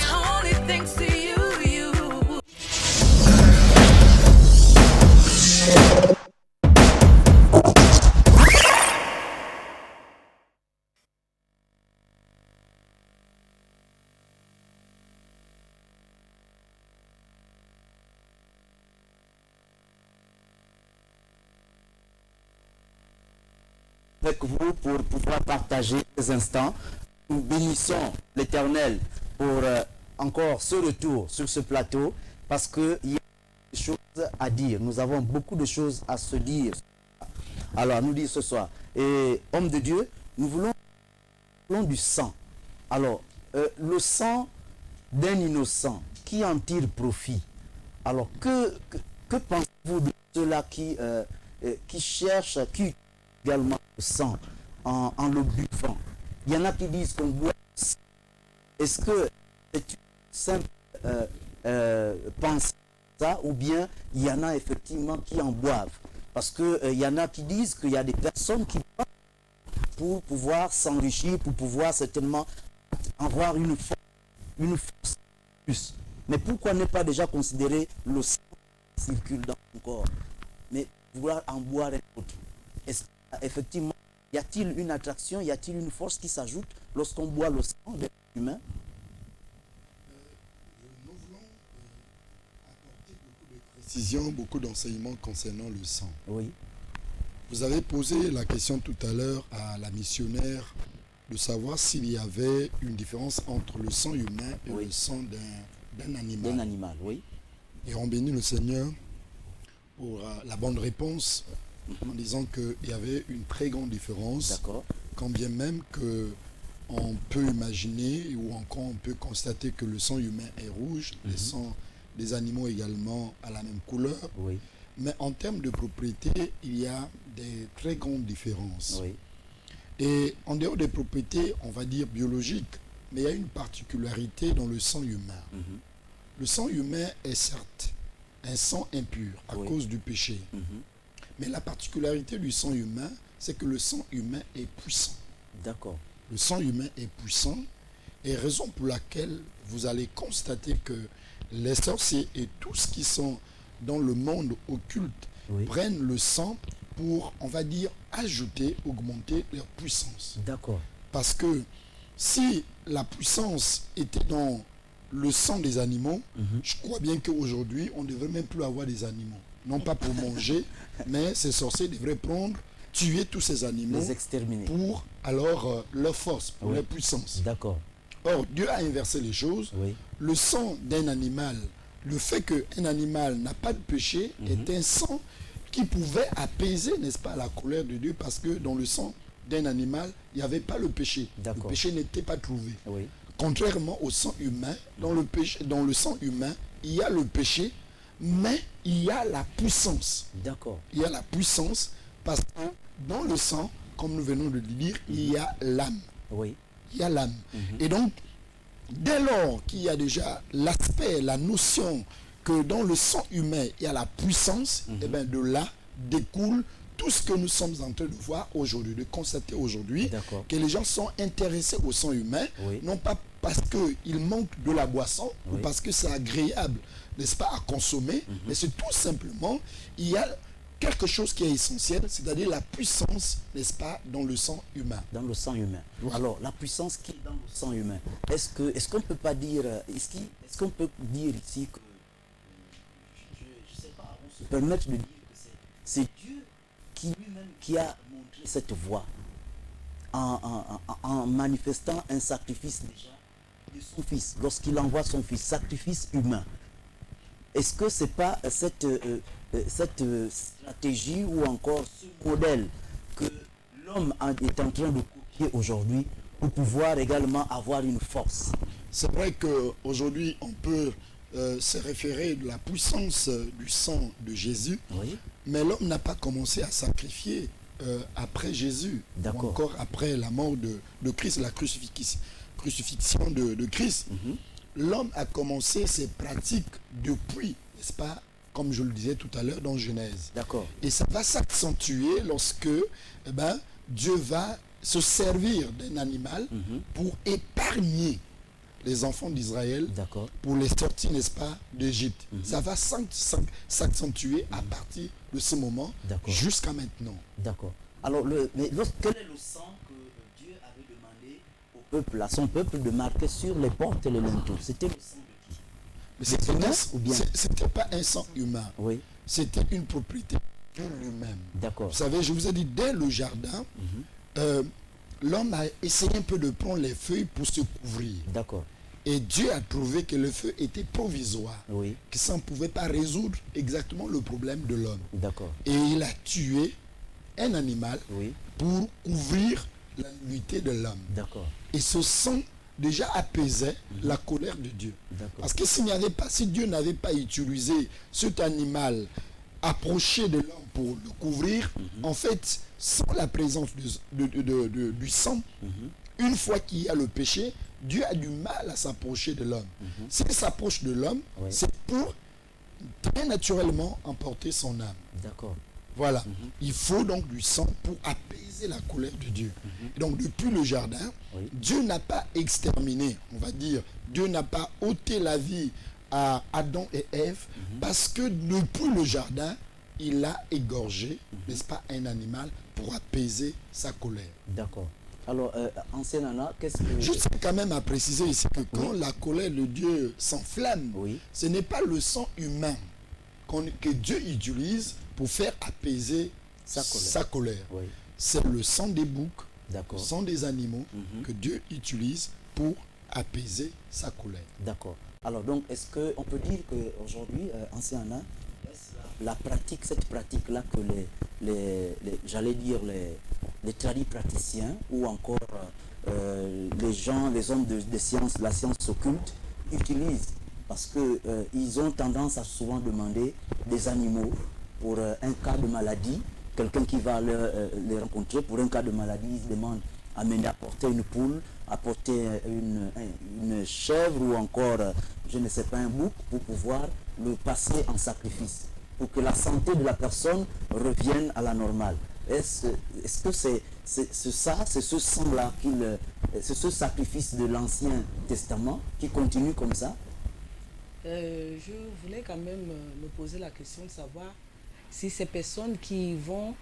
Avec vous pour pouvoir partager ces instants. Nous bénissons l'Éternel pour encore ce retour sur ce plateau parce qu'il y a des choses à dire. Nous avons beaucoup de choses à se dire. Alors, nous dit ce soir. Et homme de Dieu, nous voulons du sang. Alors, le sang d'un innocent qui en tire profit. Alors, que pensez-vous de ceux-là qui cherchent, qui également le sang en le buvant? Il y en a qui disent qu'on boit le sang. Est-ce que c'est une simple pensée ça, ou bien il y en a effectivement qui en boivent? Parce qu'il y en a qui disent qu'il y a des personnes qui boivent pour pouvoir s'enrichir, pour pouvoir certainement avoir une force plus. Mais pourquoi ne pas déjà considérer le sang qui circule dans son corps, mais vouloir en boire un autre? Est-ce effectivement, y a-t-il une attraction, y a-t-il une force qui s'ajoute lorsqu'on boit le sang de l'humain? Nous voulons apporter beaucoup de précisions, beaucoup d'enseignements concernant le sang. Oui. Vous avez posé la question tout à l'heure à la missionnaire de savoir s'il y avait une différence entre le sang humain et oui. le sang d'un animal. D'un animal, oui. Et on bénit le Seigneur pour la bonne réponse. En disant qu'il y avait une très grande différence, quand bien même qu'on peut imaginer ou encore on peut constater que le sang humain est rouge, le sang des animaux également a la même couleur, oui. Mais en termes de propriété, il y a des très grandes différences. Oui. Et en dehors des propriétés, on va dire biologiques, mais il y a une particularité dans le sang humain. Le sang humain est certes un sang impur à cause du péché. Mais la particularité du sang humain, c'est que le sang humain est puissant. D'accord. Le sang humain est puissant, et raison pour laquelle vous allez constater que les sorciers et tous qui sont dans le monde occulte prennent le sang pour, on va dire, ajouter, augmenter leur puissance. D'accord. Parce que si la puissance était dans le sang des animaux, je crois bien qu'aujourd'hui, on ne devrait même plus avoir des animaux. Non pas pour manger, mais ces sorciers devraient tuer tous ces animaux. Les exterminer. Pour alors leur force, pour leur puissance. D'accord. Or, Dieu a inversé les choses. Oui. Le sang d'un animal, le fait qu'un animal n'a pas de péché, est un sang qui pouvait apaiser, n'est-ce pas, la colère de Dieu, parce que dans le sang d'un animal, il n'y avait pas le péché. Le péché n'était pas trouvé. Oui. Contrairement au sang humain, dans le sang humain, il y a le péché, mais il y a la puissance. D'accord. Il y a la puissance parce que dans le sang, comme nous venons de le dire, il y a l'âme. Oui. Il y a l'âme. Et donc, dès lors qu'il y a déjà l'aspect, la notion que dans le sang humain, il y a la puissance, et bien de là découle tout ce que nous sommes en train de voir aujourd'hui, de constater aujourd'hui, que les gens sont intéressés au sang humain, non pas parce qu'ils manquent de la boisson, ou parce que c'est agréable, n'est-ce pas, à consommer, mais c'est tout simplement, il y a quelque chose qui est essentiel, c'est-à-dire la puissance, n'est-ce pas, dans le sang humain. Dans le sang humain. Alors, la puissance qui est dans le sang humain, est-ce qu'on peut pas dire, est-ce qu'on peut dire ici que, je ne sais pas, on se permettre de dire que c'est Dieu qui lui-même qui a montré cette voie en manifestant un sacrifice déjà de son fils, lorsqu'il envoie son fils, sacrifice humain. Est-ce que ce n'est pas cette stratégie ou encore ce modèle que l'homme est en train de copier aujourd'hui pour pouvoir également avoir une force? C'est vrai qu'aujourd'hui, on peut se référer de la puissance du sang de Jésus, mais l'homme n'a pas commencé à sacrifier après Jésus, ou encore après la mort de Christ, la crucifixion de Christ. L'homme a commencé ses pratiques depuis, n'est-ce pas, comme je le disais tout à l'heure dans Genèse. D'accord. Et ça va s'accentuer lorsque Dieu va se servir d'un animal pour épargner les enfants d'Israël, pour les sortir, n'est-ce pas, d'Égypte. Ça va s'accentuer à partir de ce moment jusqu'à maintenant. D'accord. Alors, quel est le sang que Dieu avait demandé au peuple, à son peuple, de marquer sur les portes et les linteaux? C'était le sang de qui? C'était pas un sang humain. Oui. C'était une propriété de lui-même. D'accord. Vous savez, je vous ai dit, dès le jardin, l'homme a essayé un peu de prendre les feuilles pour se couvrir. D'accord. Et Dieu a trouvé que le feu était provisoire. Oui. Que ça ne pouvait pas résoudre exactement le problème de l'homme. D'accord. Et il a tué un animal pour couvrir la nudité de l'homme. D'accord. Et ce sang déjà apaisait la colère de Dieu. Parce que si Dieu n'avait pas utilisé cet animal approché de l'homme pour le couvrir, en fait, sans la présence du sang, une fois qu'il y a le péché, Dieu a du mal à s'approcher de l'homme. S'il s'approche de l'homme, c'est pour très naturellement emporter son âme. D'accord. Voilà. Il faut donc du sang pour apaiser la colère de Dieu. Et donc depuis le jardin, Dieu n'a pas exterminé, on va dire, Dieu n'a pas ôté la vie à Adam et Ève, parce que depuis le jardin, il a égorgé, n'est-ce pas, un animal pour apaiser sa colère. D'accord. Alors, ancien Anna, qu'est-ce que... Je tiens quand même à préciser ici que quand la colère de Dieu s'enflamme, ce n'est pas le sang humain que Dieu utilise pour faire apaiser sa colère. C'est le sang des boucs, le sang des animaux que Dieu utilise pour apaiser sa colère. D'accord. Alors donc, est-ce qu'on peut dire qu'aujourd'hui, ancien Anna, la pratique, cette pratique-là que j'allais dire les tradipraticiens ou encore les hommes de science, la science occulte, utilisent parce qu'ils ont tendance à souvent demander des animaux pour un cas de maladie. Quelqu'un qui va les rencontrer pour un cas de maladie, ils demandent apporter une poule, apporter une chèvre ou encore, je ne sais pas, un bouc pour pouvoir le passer en sacrifice, pour que la santé de la personne revienne à la normale. Est-ce que c'est ce sang-là, c'est ce sacrifice de l'Ancien Testament qui continue comme ça? Je voulais quand même me poser la question de savoir si ces personnes qui vont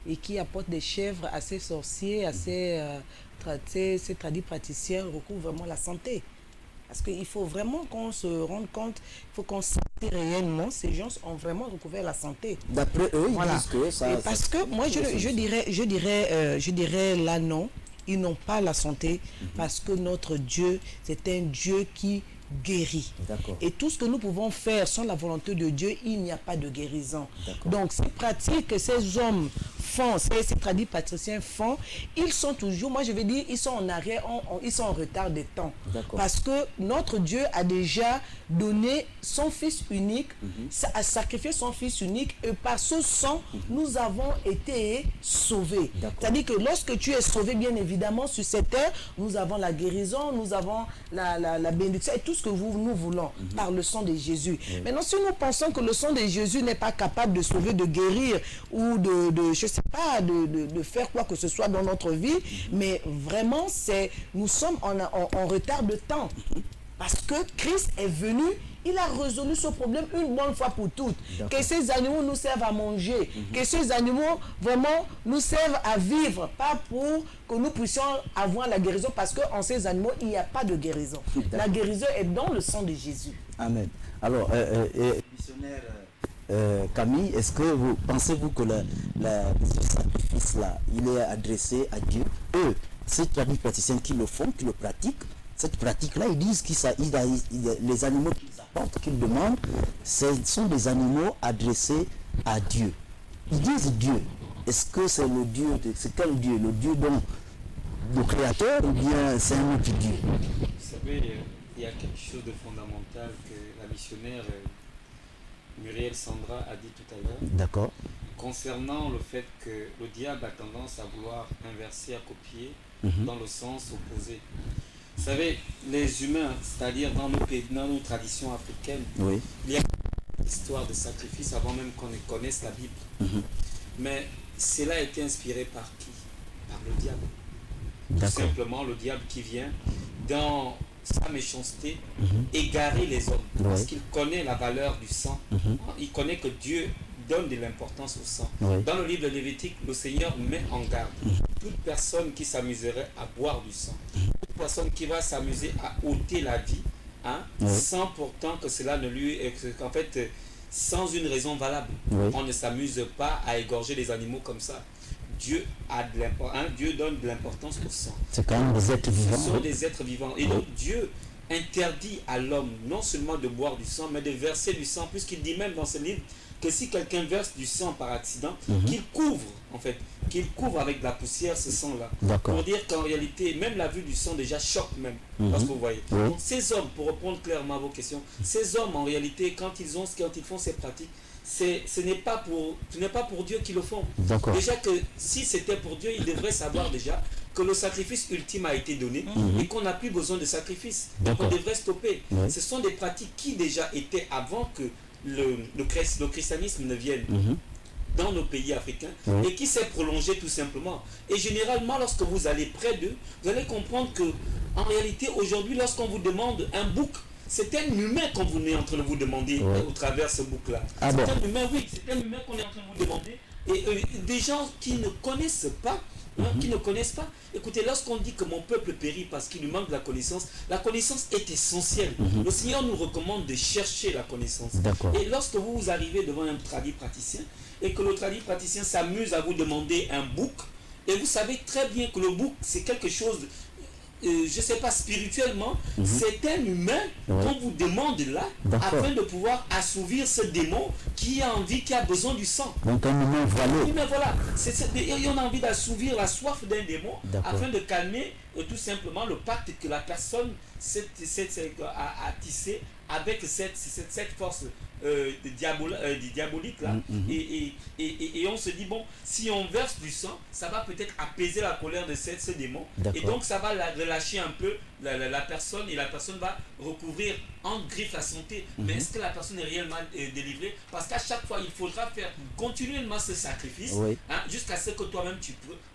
et qui apportent des chèvres à ces sorciers, à ces tradipraticiens, recouvrent vraiment la santé. Parce qu'il faut vraiment qu'on se rende compte, il faut qu'on sache réellement, ces gens ont vraiment recouvert la santé. D'après eux, ils Voilà. disent que ça... Et parce que moi, je dirais là non, ils n'ont pas la santé parce que notre Dieu, c'est un Dieu qui guérit. D'accord. Et tout ce que nous pouvons faire sans la volonté de Dieu, il n'y a pas de guérison. Donc ces pratiques que ces hommes font, ces tradis patriciens font, ils sont toujours, moi je vais dire, ils sont en arrière, ils sont en retard des temps. Parce que notre Dieu a déjà donné son Fils unique, a sacrifié son Fils unique, et par ce sang, nous avons été sauvés. C'est-à-dire que lorsque tu es sauvé, bien évidemment, sur cette terre, nous avons la guérison, nous avons la bénédiction et tout ce que nous voulons par le sang de Jésus. Maintenant, si nous pensons que le sang de Jésus n'est pas capable de sauver, de guérir ou je sais pas, de faire quoi que ce soit dans notre vie, mais vraiment, nous sommes en retard de temps. Parce que Christ est venu, il a résolu ce problème une bonne fois pour toutes. Que ces animaux nous servent à manger, que ces animaux vraiment nous servent à vivre, pas pour que nous puissions avoir la guérison, parce qu'en ces animaux, il n'y a pas de guérison. La guérison est dans le sang de Jésus. Amen. Alors, missionnaire Camille, est-ce que vous pensez-vous que ce sacrifice-là, il est adressé à Dieu? Eux, ces praticiens qui le font, qui le pratiquent, cette pratique-là, ils disent que les animaux qu'ils apportent, qu'ils demandent, ce sont des animaux adressés à Dieu. Ils disent Dieu. Est-ce que c'est le Dieu, c'est quel Dieu? Le Dieu dont le Créateur ou bien c'est un autre Dieu? Vous savez, il y a quelque chose de fondamental que la missionnaire Muriel Sandra a dit tout à l'heure. D'accord. Concernant le fait que le diable a tendance à vouloir inverser, à copier dans le sens opposé. Vous savez, les humains, c'est-à-dire dans nos pays, dans nos traditions africaines, il y a une histoire de sacrifice avant même qu'on ne connaisse la Bible. Mais cela a été inspiré par qui? Par le diable. Tout simplement le diable qui vient dans sa méchanceté égarer les hommes. Parce qu'il connaît la valeur du sang. Il connaît que Dieu donne de l'importance au sang. Dans le livre de Lévitique, le Seigneur met en garde toute personne qui s'amuserait à boire du sang, toute personne qui va s'amuser à ôter la vie, sans pourtant que cela ne lui... qu'en fait, sans une raison valable. On ne s'amuse pas à égorger les animaux comme ça. Dieu Dieu donne de l'importance au sang. C'est quand même des êtres vivants. Ce sont des êtres vivants. Et donc Dieu interdit à l'homme non seulement de boire du sang, mais de verser du sang, puisqu'il dit même dans ce livre que si quelqu'un verse du sang par accident, qu'il couvre avec de la poussière ce sang-là. Pour dire qu'en réalité, même la vue du sang déjà choque même. Parce que vous voyez. Donc, ces hommes, pour répondre clairement à vos questions, ces hommes en réalité, quand ils font ces pratiques, ce n'est pas pour Dieu qu'ils le font. Déjà que si c'était pour Dieu, ils devraient savoir déjà que le sacrifice ultime a été donné et qu'on n'a plus besoin de sacrifice. Donc on devrait stopper. Ce sont des pratiques qui déjà étaient avant que le christianisme ne vienne dans nos pays africains et qui s'est prolongé tout simplement. Et généralement, lorsque vous allez près d'eux, vous allez comprendre que en réalité, aujourd'hui, lorsqu'on vous demande un bouc, c'est un humain qu'on vous est en train de vous demander au travers ce bouc-là. C'est un humain, c'est un humain qu'on est en train de vous demander. Et des gens qui ne connaissent pas, écoutez, lorsqu'on dit que mon peuple périt parce qu'il lui manque de la connaissance est essentielle. Le Seigneur nous recommande de chercher la connaissance. Et lorsque vous arrivez devant un tradit praticien et que le tradit praticien s'amuse à vous demander un bouc, et vous savez très bien que le bouc, c'est quelque chose... je ne sais pas, spirituellement, c'est un humain qu'on vous demande là, afin de pouvoir assouvir ce démon qui a envie, qui a besoin du sang. Donc un humain voilé. Oui, mais voilà, on a envie d'assouvir la soif d'un démon, afin de calmer tout simplement le pacte que la personne a tissé avec cette force diabolique là. Et on se dit, bon, si on verse du sang, ça va peut-être apaiser la colère de ce démon, et donc ça va relâcher un peu la personne, et la personne va recouvrir en griffe la santé. Mais est-ce que la personne est réellement délivrée? Parce qu'à chaque fois il faudra faire continuellement ce sacrifice, jusqu'à ce que toi-même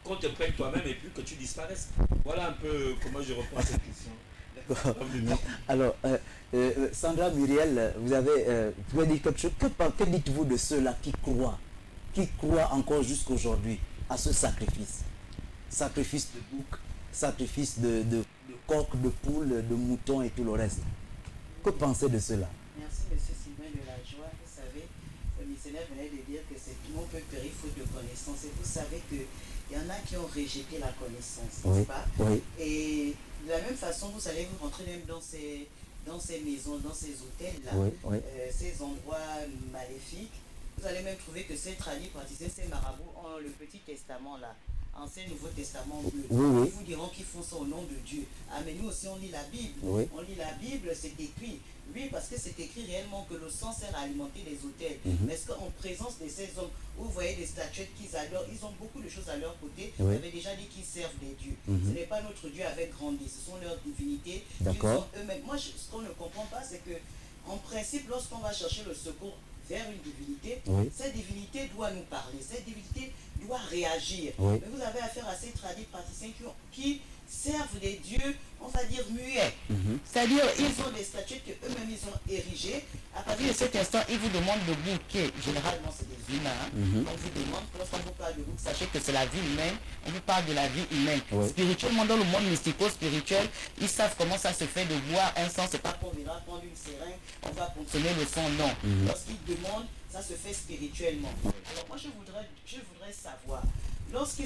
qu'on te prenne toi-même et puis que tu disparaisses. Voilà un peu comment je reprends cette question. Alors, Sandra, Muriel, vous pouvez dire quelque chose. Que dites-vous de ceux-là qui croient encore jusqu'aujourd'hui à ce sacrifice? Sacrifice de bouc, sacrifice de coq, de poule, de mouton et tout le reste. Que pensez de cela? Merci, monsieur Sylvain de la Joie. Vous savez, le missionnaire venait de dire que tout le monde peut périr faute de connaissance. Et vous savez qu'il y en a qui ont rejeté la connaissance, n'est-ce pas? Oui. Et de la même façon, vous allez vous rentrer même dans ces maisons, dans ces hôtels-là, ces endroits maléfiques. Vous allez même trouver que ces tradis praticiens, ces marabouts ont le Petit Testament là, Ancien Nouveau Testament bleu. Ils vous diront qu'ils font ça au nom de Dieu. Ah, mais nous aussi on lit la Bible. On lit la Bible, c'est écrit. Oui, parce que c'est écrit réellement que le sang sert à alimenter les hôtels. Mais est-ce qu'en présence de ces hommes, où vous voyez des statuettes qu'ils adorent, ils ont beaucoup de choses à leur côté. Vous avez déjà dit qu'ils servent des dieux. Ce n'est pas notre Dieu avec grandi, ce sont leurs divinités. Ils sont eux-mêmes. Moi, ce qu'on ne comprend pas, c'est que en principe, lorsqu'on va chercher le secours vers une divinité, cette divinité doit nous parler, cette divinité doit réagir. Mais vous avez affaire à ces tradis praticiens qui servent des dieux, on va dire, muets. C'est-à-dire, ils ont des statues qu'eux-mêmes ils ont érigées. À partir de cet instant, ils vous demandent de vous, qui généralement c'est des humains. On vous demande, lorsqu'on vous parle de vous, sachez que c'est la vie humaine, on vous parle de la vie humaine. Spirituellement, dans le monde mystico-spirituel, ils savent comment ça se fait de boire un sang. C'est pas qu'on viendra prendre une seringue, on va consommer le sang, non. Lorsqu'ils demandent, ça se fait spirituellement. Alors moi, je voudrais savoir, lorsque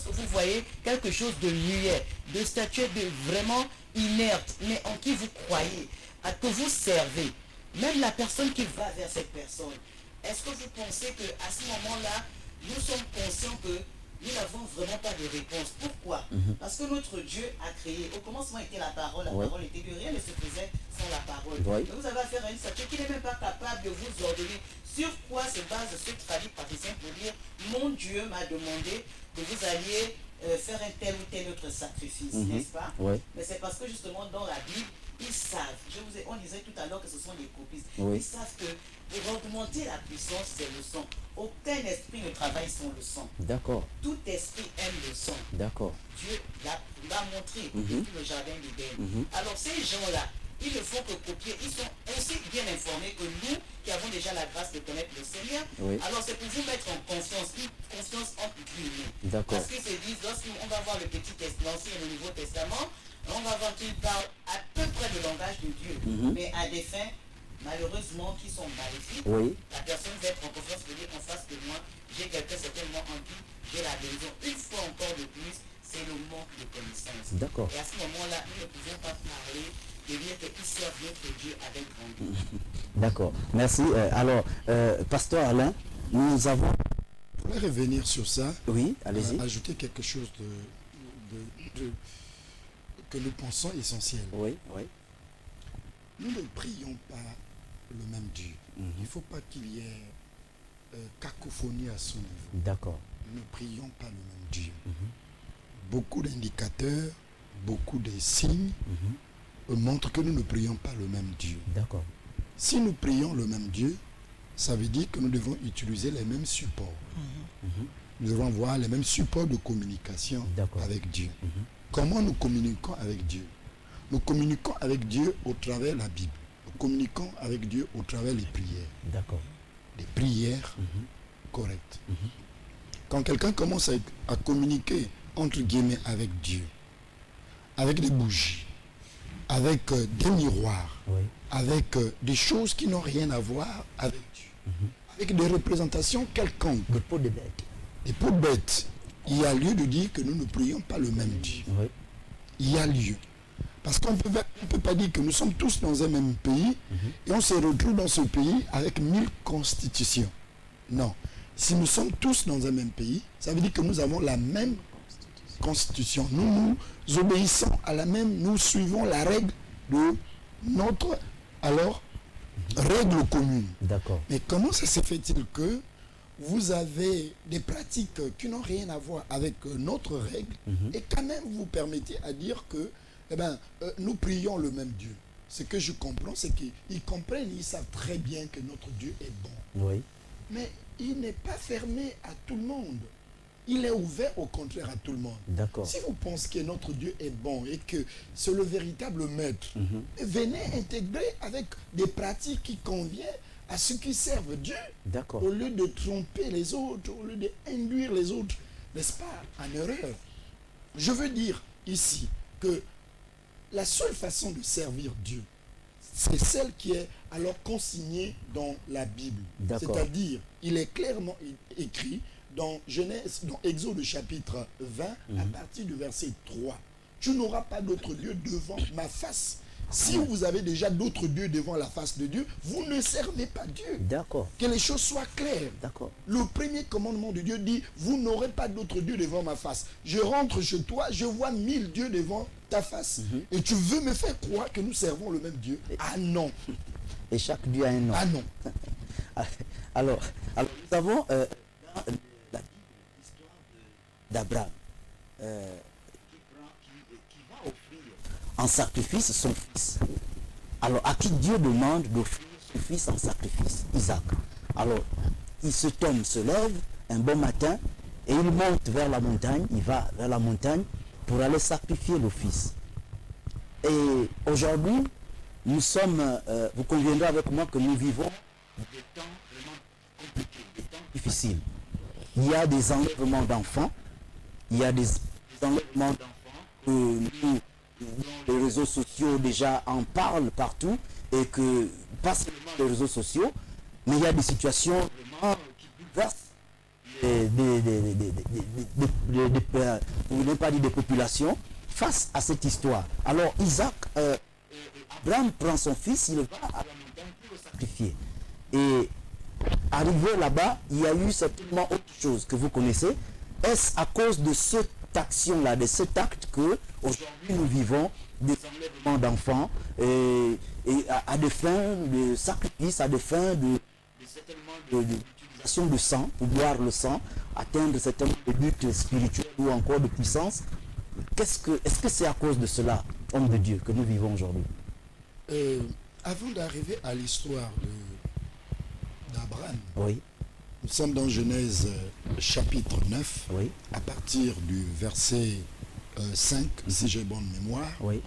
vous voyez quelque chose de muet, de statuette de vraiment inerte, mais en qui vous croyez, à que vous servez, même la personne qui va vers cette personne, est-ce que vous pensez qu'à ce moment-là, nous sommes conscients que nous n'avons vraiment pas de réponse? Pourquoi? Parce que notre Dieu a créé. Au commencement était la parole était Dieu. Rien ne se faisait sans la parole. Mais vous avez affaire à une statue qui n'est même pas capable de vous ordonner. Sur quoi se base ce tradit praticien pour dire mon Dieu m'a demandé que vous alliez faire un tel ou tel autre sacrifice, n'est-ce pas? Mais c'est parce que justement dans la Bible, ils savent, on disait tout à l'heure que ce sont des copistes, ils savent que pour augmenter la puissance, c'est le sang. Aucun esprit ne travaille sans le sang. D'accord. Tout esprit aime le sang. D'accord. Dieu l'a montré depuis le jardin d'Éden. Alors ces gens-là, ils ne font que copier. Ils sont aussi bien informés que nous qui avons déjà la grâce de connaître le Seigneur. Alors c'est pour vous mettre en confiance, une confiance entre guillemets. Parce qu'ils se disent, lorsqu'on va voir le Petit Testament, l'Ancien et le Nouveau Testament, on va voir qu'ils parlent à peu près le langage de Dieu, mais à des fins malheureusement qui sont maléfiques. La personne va être en confiance de dire en face de moi, j'ai quelqu'un certainement en qui j'ai la guérison. Une fois encore de plus, c'est le manque de connaissance. D'accord. Et à ce moment-là, nous ne pouvons pas parler de dire qu'ils servent notre Dieu avec grandeur. D'accord. Merci. Alors, Pasteur Alain, nous avons... Je voulais revenir sur ça. Oui, allez-y. Ajouter quelque chose que nous pensons essentiel. Nous ne prions pas le même Dieu. Il ne faut pas qu'il y ait cacophonie à son niveau. D'accord. Nous ne prions pas le même Dieu. Beaucoup d'indicateurs, beaucoup de signes montrent que nous ne prions pas le même Dieu. D'accord. Si nous prions le même Dieu, ça veut dire que nous devons utiliser les mêmes supports. Nous devons avoir les mêmes supports de communication avec Dieu. Comment nous communiquons avec Dieu? Nous communiquons avec Dieu au travers de la Bible. Nous communiquons avec Dieu au travers des prières. D'accord. Des prières correctes. Quand quelqu'un commence à communiquer, entre guillemets, avec Dieu, avec des bougies, avec des miroirs, avec des choses qui n'ont rien à voir avec Dieu, avec des représentations quelconques, des peaux de bêtes. Des peaux de bêtes, il y a lieu de dire que nous ne prions pas le même Dieu. Il y a lieu. Parce qu'on ne peut pas dire que nous sommes tous dans un même pays et on se retrouve dans ce pays avec 1000 constitutions. Non. Si nous sommes tous dans un même pays, ça veut dire que nous avons la même constitution. Nous obéissons à la même, nous suivons la règle de notre, règle commune. D'accord. Mais comment ça se fait-il que vous avez des pratiques qui n'ont rien à voir avec notre règle et quand même vous permettez à dire que nous prions le même Dieu? Ce que je comprends, c'est qu'ils comprennent, ils savent très bien que notre Dieu est bon. Mais il n'est pas fermé à tout le monde. Il est ouvert au contraire à tout le monde. D'accord. Si vous pensez que notre Dieu est bon et que c'est le véritable maître, venez intégrer avec des pratiques qui conviennent à ceux qui servent Dieu. D'accord. Au lieu de tromper les autres, au lieu d'induire les autres, n'est-ce pas, en erreur. Je veux dire ici que la seule façon de servir Dieu, c'est celle qui est alors consignée dans la Bible. D'accord. C'est-à-dire, il est clairement écrit dans Genèse, dans Exode chapitre 20, à partir du verset 3. Tu n'auras pas d'autre Dieu devant ma face. Si vous avez déjà d'autres dieux devant la face de Dieu, vous ne servez pas Dieu. D'accord. Que les choses soient claires. D'accord. Le premier commandement de Dieu dit, vous n'aurez pas d'autre Dieu devant ma face. Je rentre chez toi, je vois 1000 dieux devant ta face. Et tu veux me faire croire que nous servons le même Dieu? Ah non. Et chaque Dieu a un nom. Ah non. Alors nous avons dans la Bible l'histoire d'Abraham qui va offrir en sacrifice son fils. Alors à qui Dieu demande d'offrir son fils en sacrifice, Isaac. Alors cet homme se lève un bon matin et il monte vers la montagne, il va vers la montagne pour aller sacrifier le fils. Et aujourd'hui, nous sommes, vous conviendrez avec moi que nous vivons des temps vraiment compliqués, des temps difficiles. Il y a des enlèvements d'enfants, il y a des enlèvements d'enfants que nous, les réseaux sociaux déjà en parlent partout et que, pas seulement les réseaux sociaux, mais il y a des situations vraiment qui bouleversent des populations face à cette histoire. Alors Isaac, Abraham prend son fils, il va à la montagne pour le sacrifier. Et arrivé là-bas, il y a eu certainement autre chose que vous connaissez. Est-ce à cause de cette action-là, de cet acte que aujourd'hui nous vivons des enlèvements d'enfants et à des fins de sacrifice, à des fins d'utilisation de sang, pour boire le sang, atteindre certainement des buts spirituels ou encore de puissance? Est-ce que c'est à cause de cela, homme de Dieu, que nous vivons aujourd'hui? Avant d'arriver à l'histoire d'Abraham, Oui, nous sommes dans Genèse chapitre 9, oui, à partir du verset 5, si j'ai bonne mémoire. oui,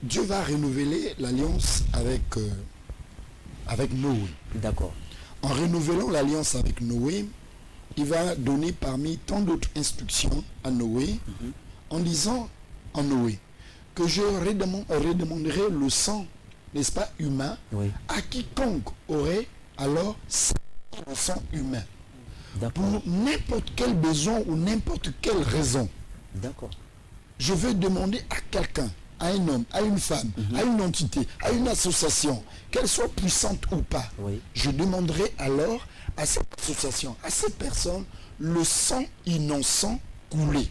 Dieu va renouveler l'alliance avec Noé. d'accord. En renouvelant l'alliance avec Noé, il va donner parmi tant d'autres instructions à Noé, en disant à Noé que je redemanderai le sang, n'est-ce pas, humain, Oui, à quiconque aurait alors le sang humain, d'accord, pour n'importe quel besoin ou n'importe quelle raison. d'accord, Je veux demander à quelqu'un, à un homme, à une femme, à une entité, à une association, qu'elle soit puissante ou pas, oui, je demanderai alors à cette association, à cette personne, le sang innocent coulé.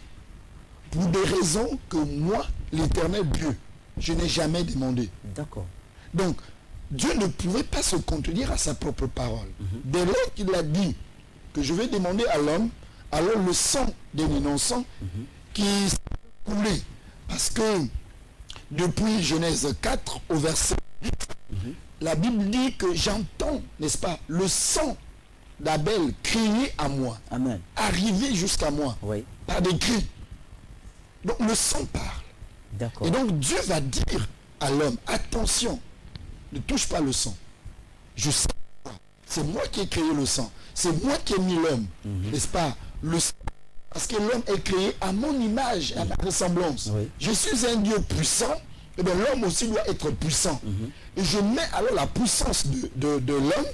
Pour des raisons que moi, l'Éternel Dieu, je n'ai jamais demandé. d'accord, Donc, Dieu ne pouvait pas se contenir à sa propre parole. Dès lors qu'il a dit que je vais demander à l'homme, alors le sang d'un innocent qui s'est coulé. Parce que depuis Genèse 4 au verset 8, la Bible dit que j'entends, n'est-ce pas, le sang d'Abel crier à moi, amen, arriver jusqu'à moi, oui, par des cris. Donc le sang parle. d'accord, Et donc Dieu va dire à l'homme, attention, ne touche pas le sang. Je sais, c'est moi qui ai créé le sang. C'est moi qui ai mis l'homme, n'est-ce pas, le sang. Parce que l'homme est créé à mon image, à ma ressemblance. Oui. Je suis un Dieu puissant, et bien l'homme aussi doit être puissant. Et je mets alors la puissance de l'homme,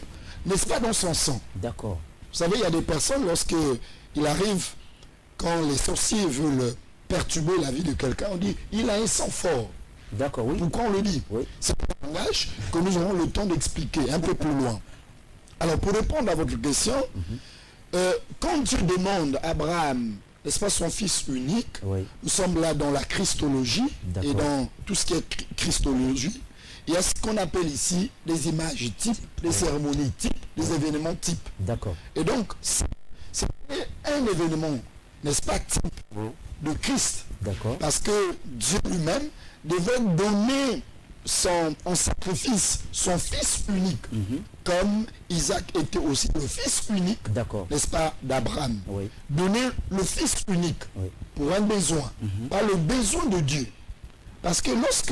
n'est-ce pas, dans son sang. d'accord, Vous savez, il y a des personnes, lorsqu'il arrive, quand les sorciers veulent perturber la vie de quelqu'un, on dit, il a un sang fort. d'accord, oui, Pourquoi on le dit? Oui. C'est un langage que nous aurons le temps d'expliquer un peu plus loin. Alors, pour répondre à votre question, quand Dieu demande à Abraham, n'est-ce pas, son fils unique, oui, nous sommes là dans la christologie D'accord. et dans tout ce qui est christologie. Il y a ce qu'on appelle ici des images types, des cérémonies types, des événements types. d'accord, Et donc, c'est un événement, n'est-ce pas, type de Christ. d'accord, Parce que Dieu lui-même devait donner en sacrifice son fils unique, comme Isaac était aussi le fils unique, d'accord, n'est-ce pas, d'Abraham. oui, Donner le fils unique oui, pour un besoin, pas le besoin de Dieu. Parce que lorsque,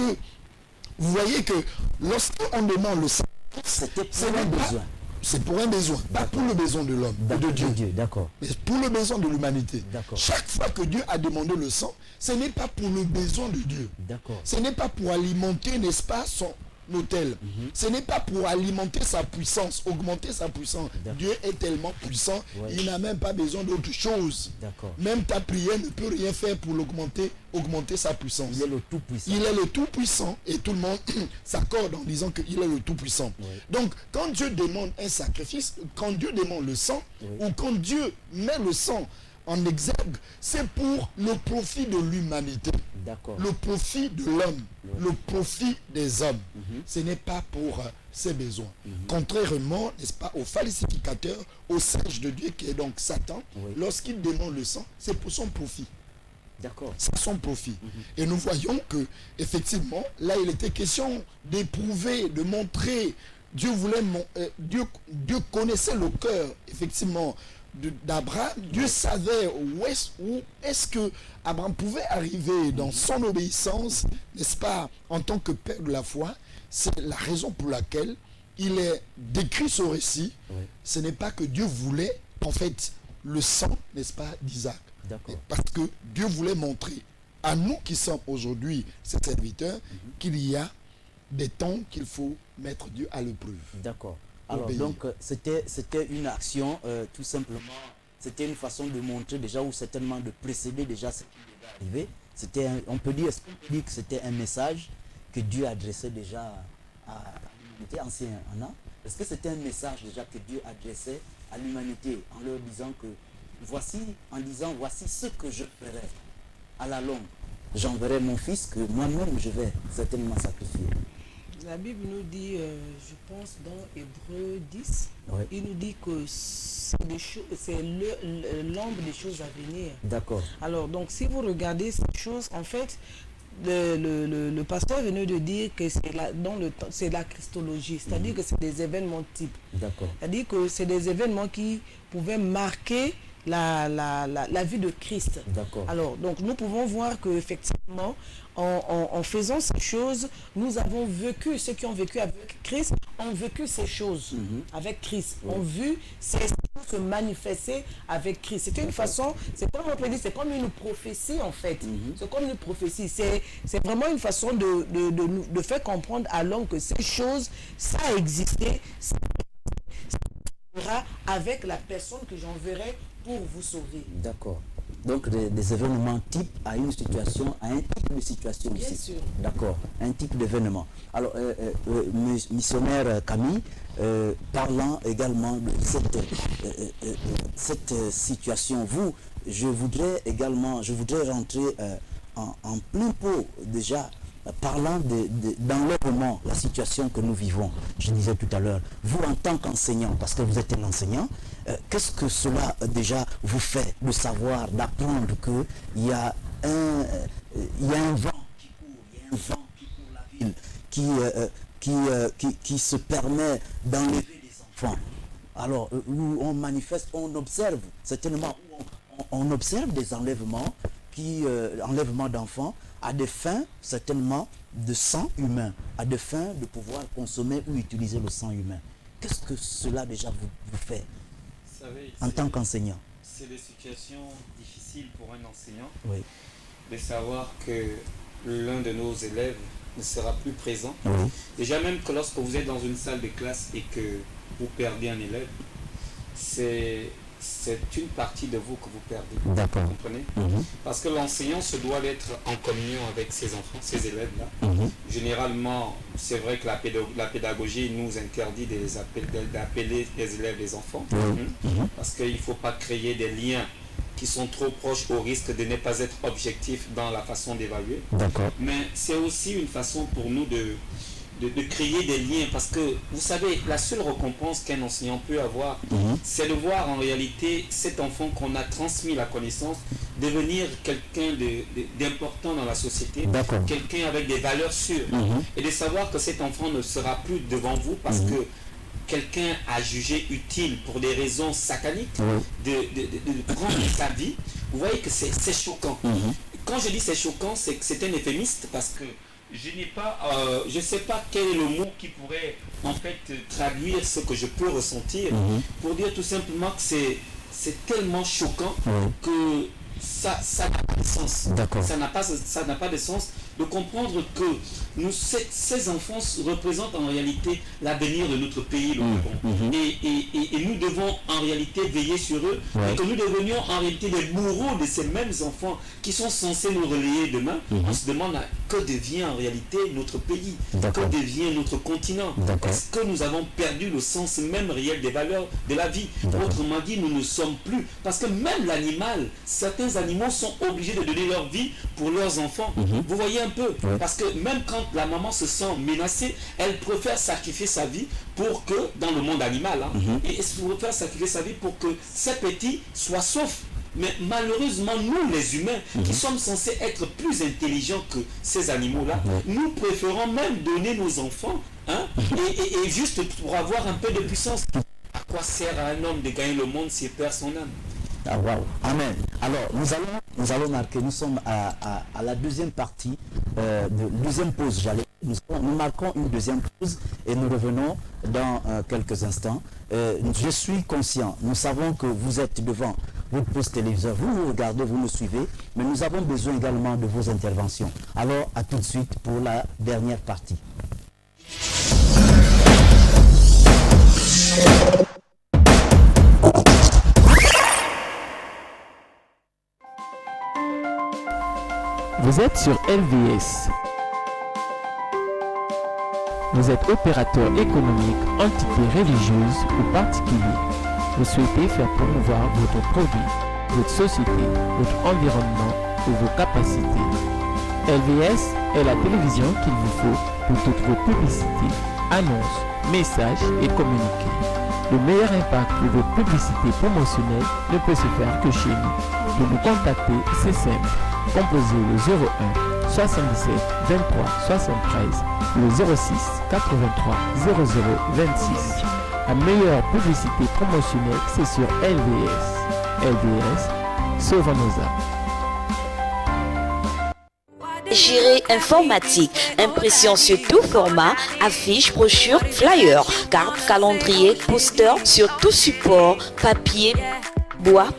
vous voyez que lorsqu'on demande le sacrifice, c'était ce pour un n'est pas besoin, c'est pour un besoin, pas pour le besoin de l'homme, de Dieu. D'accord. Mais pour le besoin de l'humanité. D'accord. Chaque fois que Dieu a demandé le sang, ce n'est pas pour le besoin de Dieu. D'accord. Ce n'est pas pour alimenter, n'est-ce pas, son autel. Ce n'est pas pour alimenter sa puissance, augmenter sa puissance. Dieu est tellement puissant, il n'a même pas besoin d'autre chose. D'accord. Même ta prière ne peut rien faire pour l'augmenter, augmenter sa puissance. Il est le tout-puissant. Il est le tout-puissant et tout le monde s'accorde en disant qu'il est le tout-puissant. Donc, quand Dieu demande un sacrifice, quand Dieu demande le sang, ou quand Dieu met le sang en exergue, c'est pour le profit de l'humanité, le profit de l'homme, le profit des hommes. Ce n'est pas pour ses besoins. Contrairement, n'est-ce pas, au falsificateur, au singe de Dieu qui est donc Satan, lorsqu'il demande le sang, c'est pour son profit. D'accord. C'est son profit. Et nous voyons que, effectivement, là, il était question d'éprouver, de montrer. Dieu voulait, Dieu connaissait le cœur, effectivement, d'Abraham. Dieu savait où est-ce que Abraham pouvait arriver dans son obéissance, n'est-ce pas, en tant que père de la foi. C'est la raison pour laquelle il est décrit ce récit. Ce n'est pas que Dieu voulait, en fait, le sang, n'est-ce pas, d'Isaac. Parce que Dieu voulait montrer à nous qui sommes aujourd'hui ses serviteurs qu'il y a des temps qu'il faut mettre Dieu à l'épreuve. D'accord. Alors donc c'était une action tout simplement, c'était une façon de montrer déjà ou certainement de précéder déjà ce qui devait arriver. On peut dire que c'était un message que Dieu adressait déjà à l'humanité ancienne. Est-ce que c'était un message déjà que Dieu adressait à l'humanité en leur disant que voici ce que je ferai à la longue. J'enverrai mon fils que moi-même je vais certainement sacrifier. La Bible nous dit, je pense dans Hébreux 10, il nous dit que c'est l'ombre des choses à venir. D'accord. Alors, donc, si vous regardez ces choses, en fait, le pasteur venait de dire que c'est la christologie, c'est-à-dire que c'est des événements types. D'accord. C'est-à-dire que c'est des événements qui pouvaient marquer la vie de Christ. D'accord. Alors, donc, nous pouvons voir qu'effectivement, en faisant ces choses, nous avons vécu, ceux qui ont vécu avec Christ, ont vécu ces choses avec Christ, ont vu ces choses se manifester avec Christ. C'est une façon, c'est comme on peut dire, c'est comme une prophétie en fait. C'est comme une prophétie. C'est vraiment une façon de faire comprendre à l'homme que ces choses, ça a existé, ça sera avec la personne que j'enverrai pour vous sauver. D'accord. Donc des événements types à une situation, à un type de situation Bien aussi. sûr. D'accord, un type d'événement. Alors, missionnaire Camille, parlant également de cette situation, je voudrais rentrer en plein pot déjà, parlant d'enlèvement, la situation que nous vivons. Je disais tout à l'heure, vous en tant qu'enseignant, parce que vous êtes un enseignant, qu'est-ce que cela déjà vous fait de savoir, d'apprendre qu'il y a un vent qui court, la ville, qui se permet d'enlever des enfants. Alors, où on manifeste, on observe, certainement, on observe des enlèvements, enlèvement d'enfants, à des fins, certainement, de sang humain, à des fins de pouvoir consommer ou utiliser le sang humain. Qu'est-ce que cela déjà vous fait? Vous savez, en tant qu'enseignant? C'est des situations difficiles pour un enseignant, oui, de savoir que l'un de nos élèves ne sera plus présent. Oui. Déjà même que lorsque vous êtes dans une salle de classe et que vous perdez un élève, c'est une partie de vous que vous perdez. D'accord. Vous comprenez? Parce que l'enseignant se doit d'être en communion avec ses enfants, ses élèves-là. Généralement, c'est vrai que la pédagogie nous interdit d'appeler les élèves des enfants. Parce qu'il ne faut pas créer des liens qui sont trop proches au risque de ne pas être objectifs dans la façon d'évaluer. D'accord. Mais c'est aussi une façon pour nous de créer des liens, parce que vous savez, la seule récompense qu'un enseignant peut avoir, c'est de voir en réalité cet enfant qu'on a transmis la connaissance devenir quelqu'un d'important dans la société, quelqu'un avec des valeurs sûres, et de savoir que cet enfant ne sera plus devant vous parce que quelqu'un a jugé utile pour des raisons sataniques de prendre sa vie. Vous voyez que c'est choquant. Quand je dis c'est choquant, c'est que c'est un euphémiste, parce que je ne sais pas quel est le mot qui pourrait en fait traduire ce que je peux ressentir, pour dire tout simplement que c'est tellement choquant que ça n'a pas de sens. Ça n'a pas de sens de comprendre que ces enfants représentent en réalité l'avenir de notre pays, le Gabon. Et nous devons en réalité veiller sur eux, et que nous devenions en réalité les bourreaux de ces mêmes enfants qui sont censés nous relayer demain. On se demande que devient en réalité notre pays, que devient notre continent. Est-ce que nous avons perdu le sens même réel des valeurs de la vie? Autrement dit, nous ne sommes plus. Parce que même l'animal, certains animaux sont obligés de donner leur vie pour leurs enfants. Vous voyez un peu, parce que même quand la maman se sent menacée, elle préfère sacrifier sa vie pour que, dans le monde animal, et elle préfère sacrifier sa vie pour que ces petits soient saufs. Mais malheureusement, nous les humains, qui sommes censés être plus intelligents que ces animaux-là, nous préférons même donner nos enfants, et juste pour avoir un peu de puissance. À quoi sert à un homme de gagner le monde s'il perd son âme? Ah, wow. Amen. Alors, nous allons marquer, nous sommes à la deuxième partie, deuxième pause, nous marquons une deuxième pause et nous revenons dans quelques instants. Je suis conscient, nous savons que vous êtes devant votre poste téléviseur, vous regardez, vous nous suivez, mais nous avons besoin également de vos interventions. Alors, à tout de suite pour la dernière partie. Vous êtes sur LVS. Vous êtes opérateur économique, entité religieuse ou particulier. Vous souhaitez faire promouvoir votre produit, votre société, votre environnement ou vos capacités. LVS est la télévision qu'il vous faut pour toutes vos publicités, annonces, messages et communiqués. Le meilleur impact de votre publicité promotionnelle ne peut se faire que chez nous. Pour nous contacter, c'est simple. Composez le 01 77 23 73 ou le 06 83 00 26. La meilleure publicité promotionnelle, c'est sur LVS. LVS, sauvons nos âmes. Gérée informatique, impression sur tout format, affiches, brochures, flyers, cartes, calendrier, posters sur tout support, papier, bois,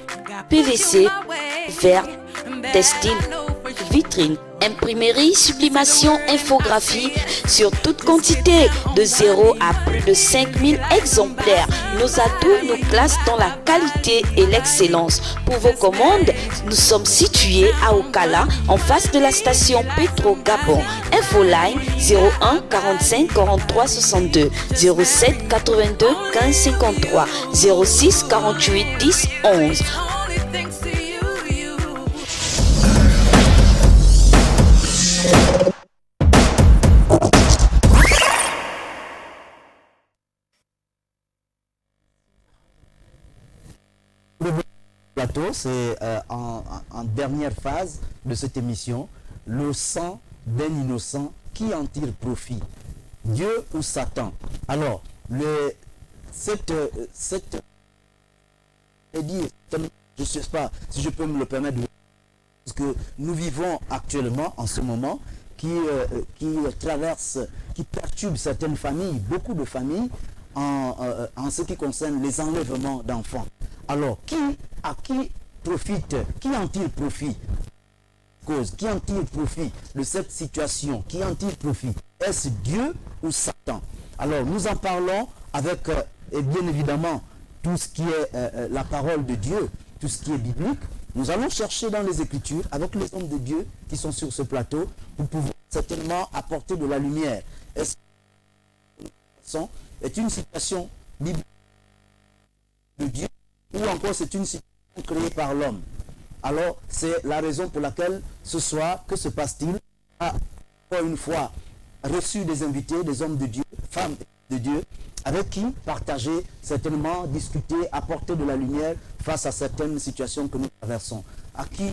PVC, verre, textile, vitrine, imprimerie, sublimation, infographie sur toute quantité, de 0 à plus de 5000 exemplaires. Nos atouts nous classent dans la qualité et l'excellence. Pour vos commandes, nous sommes situés à Okala, en face de la station Petro Gabon. Infoline 01 45 43 62 07 82 15 53 06 48 10 11. Plateau, c'est en dernière phase de cette émission, le sang d'un innocent, qui en tire profit, Dieu ou Satan? Alors, je ne sais pas si je peux me le permettre, parce que nous vivons actuellement, en ce moment, qui perturbe certaines familles, beaucoup de familles, en ce qui concerne les enlèvements d'enfants. Alors, qui en tire profit? Qui en tire profit de cette situation? Qui en tire profit? Est-ce Dieu ou Satan? Alors, nous en parlons avec, et bien évidemment, tout ce qui est la parole de Dieu, tout ce qui est biblique. Nous allons chercher dans les Écritures, avec les hommes de Dieu qui sont sur ce plateau, pour pouvoir certainement apporter de la lumière. Est-ce est une situation biblique de Dieu, ou encore c'est une situation créée par l'homme? Alors, c'est la raison pour laquelle ce soir, que se passe-t-il? Encore une fois, reçu des invités, des hommes de Dieu, femmes de Dieu, avec qui partager, certainement discuter, apporter de la lumière face à certaines situations que nous traversons. À qui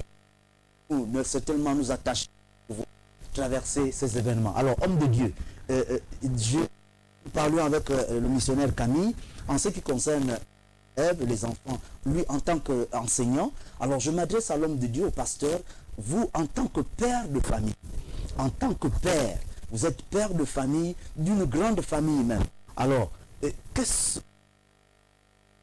nous certainement nous attacher pour traverser ces événements. Alors, homme de Dieu, nous parlions avec le missionnaire Camille en ce qui concerne Ève, les enfants, lui en tant qu'enseignant. Alors je m'adresse à l'homme de Dieu, au pasteur, vous en tant que père de famille, en tant que père, Vous êtes père de famille, d'une grande famille même. Alors, qu'est-ce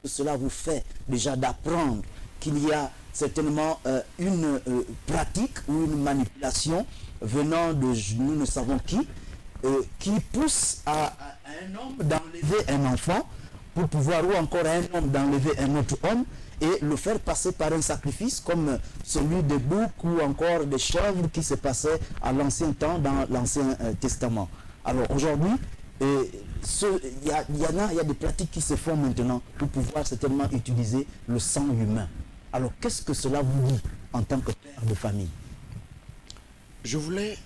que cela vous fait déjà d'apprendre qu'il y a certainement une pratique ou une manipulation venant de nous ne savons qui pousse à un homme d'enlever un enfant pour pouvoir, ou encore à un homme d'enlever un autre homme et le faire passer par un sacrifice comme celui des boucs ou encore des chèvres qui se passaient à l'ancien temps dans l'Ancien Testament. Alors aujourd'hui, il y a des pratiques qui se font maintenant pour pouvoir certainement utiliser le sang humain. Alors qu'est-ce que cela vous dit en tant que père de famille? Je voulais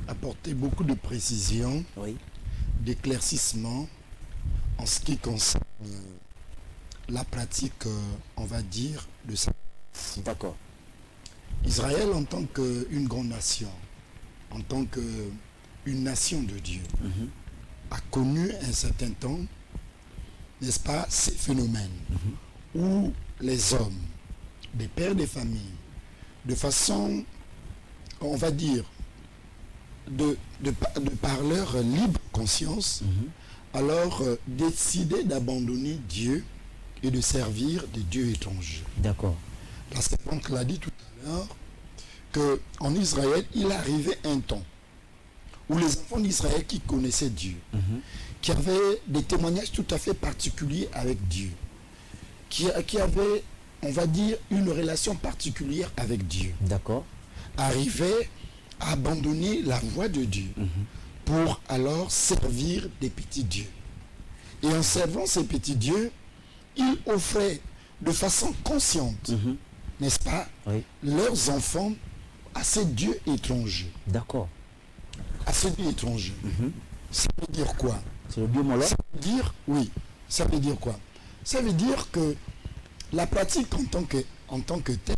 apporter beaucoup de précisions, Oui. d'éclaircissements en ce qui concerne la pratique, on va dire, de ça. D'accord. Israël en tant qu'une grande nation, en tant qu'une nation de Dieu, a connu un certain temps, n'est-ce pas, ces phénomènes où les hommes, des pères de famille, de façon, on va dire, de par leur libre conscience, alors décidaient d'abandonner Dieu et de servir des dieux étrangers. D'accord. La serpente l'a dit tout à l'heure, qu'en Israël, il arrivait un temps où les enfants d'Israël qui connaissaient Dieu, qui avaient des témoignages tout à fait particuliers avec Dieu, qui avaient, on va dire, une relation particulière avec Dieu, D'accord. arrivaient à abandonner la voie de Dieu pour alors servir des petits dieux. Et en servant ces petits dieux, ils offraient de façon consciente, n'est-ce pas, Oui. leurs enfants à ces dieux étrangers. D'accord. À ces dieux étrangers. Ça veut dire quoi? C'est le dieu Moloch? Ça veut dire, oui, ça veut dire quoi? Ça veut dire que la pratique en tant que telle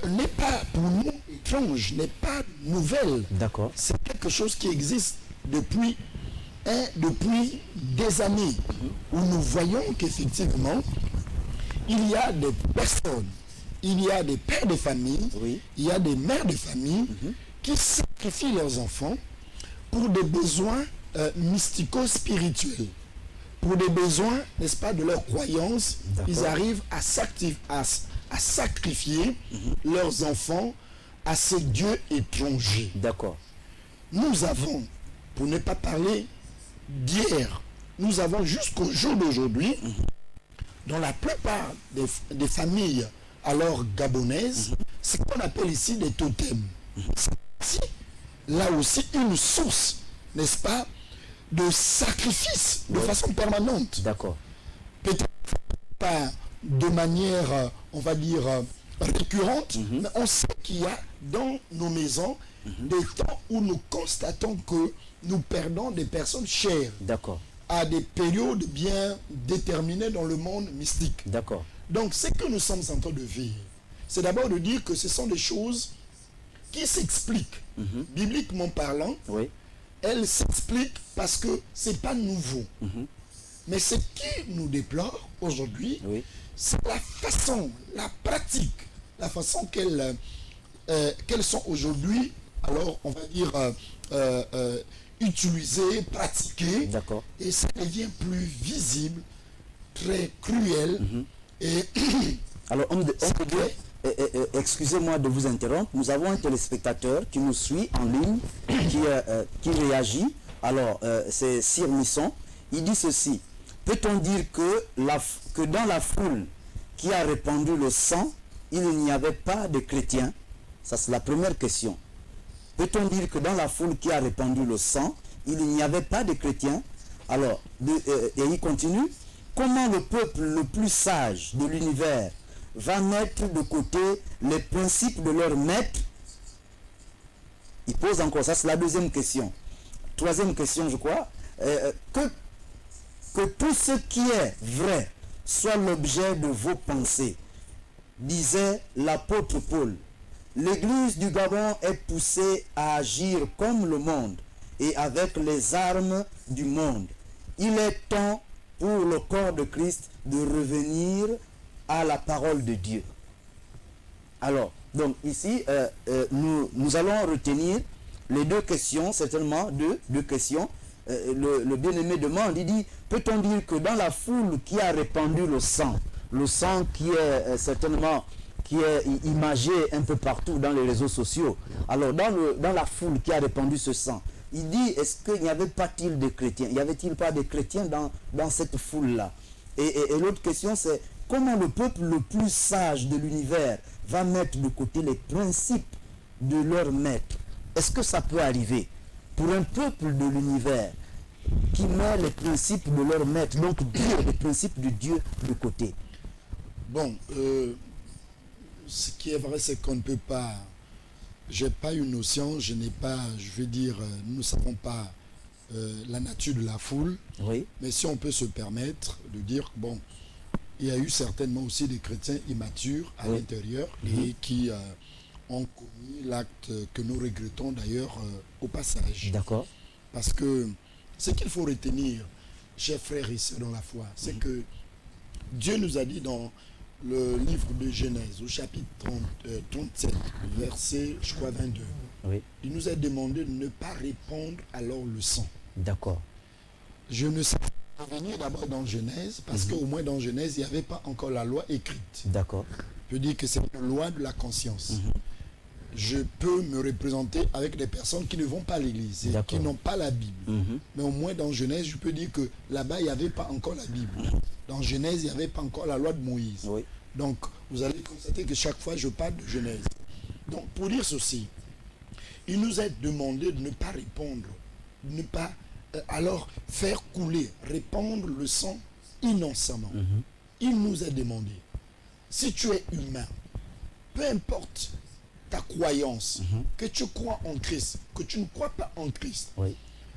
n'est pas pour nous étrange, n'est pas nouvelle. D'accord. C'est quelque chose qui existe depuis des années, où nous voyons qu'effectivement, il y a des personnes, il y a des pères de famille, Oui. il y a des mères de famille qui sacrifient leurs enfants pour des besoins mystico-spirituels, pour des besoins, n'est-ce pas, de leur croyance. D'accord. Ils arrivent à sacrifier leurs enfants à ces dieux étrangers. D'accord. Nous avons, pour ne pas parler d'hier, nous avons jusqu'au jour d'aujourd'hui, dans la plupart des familles alors gabonaises, ce qu'on appelle ici des totems. C'est là aussi une source, n'est-ce pas, de sacrifice de façon permanente. D'accord. Peut-être pas de manière, on va dire, récurrente, mais on sait qu'il y a dans nos maisons des temps où nous constatons que nous perdons des personnes chères D'accord. à des périodes bien déterminées dans le monde mystique. D'accord. Donc, ce que nous sommes en train de vivre, c'est d'abord de dire que ce sont des choses qui s'expliquent, bibliquement parlant. Oui. Elles s'expliquent parce que ce n'est pas nouveau. Mais ce qui nous déplore aujourd'hui, Oui. c'est la façon, la pratique, la façon qu'elles sont aujourd'hui, alors on va dire, utilisées, pratiquées. D'accord. Et ça devient plus visible, très cruel. Et Alors, excusez-moi de vous interrompre. Nous avons un téléspectateur qui nous suit en ligne, qui réagit. Alors, c'est Sir Misson. Il dit ceci. Peut-on dire que dans la foule qui a répandu le sang, il n'y avait pas de chrétiens? Ça, c'est la première question. Peut-on dire que dans la foule qui a répandu le sang, il n'y avait pas de chrétiens? Alors, et il continue. Comment le peuple le plus sage de l'univers va mettre de côté les principes de leur maître? Il pose encore, ça c'est la deuxième question. Troisième question, je crois. Que tout ce qui est vrai soit l'objet de vos pensées, disait l'apôtre Paul. L'Église du Gabon est poussée à agir comme le monde et avec les armes du monde. Il est temps pour le corps de Christ de revenir à la parole de Dieu. Alors, donc ici, nous allons retenir les deux questions, certainement, deux questions. Le bien-aimé demande, il dit, peut-on dire que dans la foule qui a répandu le sang qui est certainement, qui est imagé un peu partout dans les réseaux sociaux, alors dans la foule qui a répandu ce sang, il dit, est-ce qu'il n'y avait pas-il de chrétiens? Y avait-il pas de chrétiens dans cette foule-là? Et l'autre question, c'est comment le peuple le plus sage de l'univers va mettre de côté les principes de leur maître? Est-ce que ça peut arriver pour un peuple de l'univers qui met les principes de leur maître, donc Dieu, les principes de Dieu de côté? Bon, ce qui est vrai, c'est qu'on ne peut pas... J'ai pas une notion, je n'ai pas, je veux dire, nous ne savons pas la nature de la foule. Oui. Mais si on peut se permettre de dire, bon, il y a eu certainement aussi des chrétiens immatures à l'intérieur et qui ont commis l'acte que nous regrettons d'ailleurs au passage. D'accord. Parce que ce qu'il faut retenir, chers frères et sœurs dans la foi, c'est que Dieu nous a dit dans le livre de Genèse, au chapitre 37, verset, je crois, 22, il nous a demandé de ne pas répandre alors le sang. D'accord. Je ne sais pas revenir d'abord dans Genèse, parce qu'au moins dans Genèse, il n'y avait pas encore la loi écrite. D'accord. Je peux dire que c'est une loi de la conscience. Je peux me représenter avec des personnes qui ne vont pas à l'église, et qui n'ont pas la Bible. Mais au moins dans Genèse, je peux dire que là-bas, il n'y avait pas encore la Bible. Dans Genèse, il n'y avait pas encore la loi de Moïse. Oui. Donc, vous allez constater que chaque fois, je parle de Genèse. Donc, pour dire ceci, il nous est demandé de ne pas répondre, de ne pas alors faire couler, répandre le sang innocemment. Il nous est demandé, si tu es humain, peu importe ta croyance, que tu crois en Christ, que tu ne crois pas en Christ,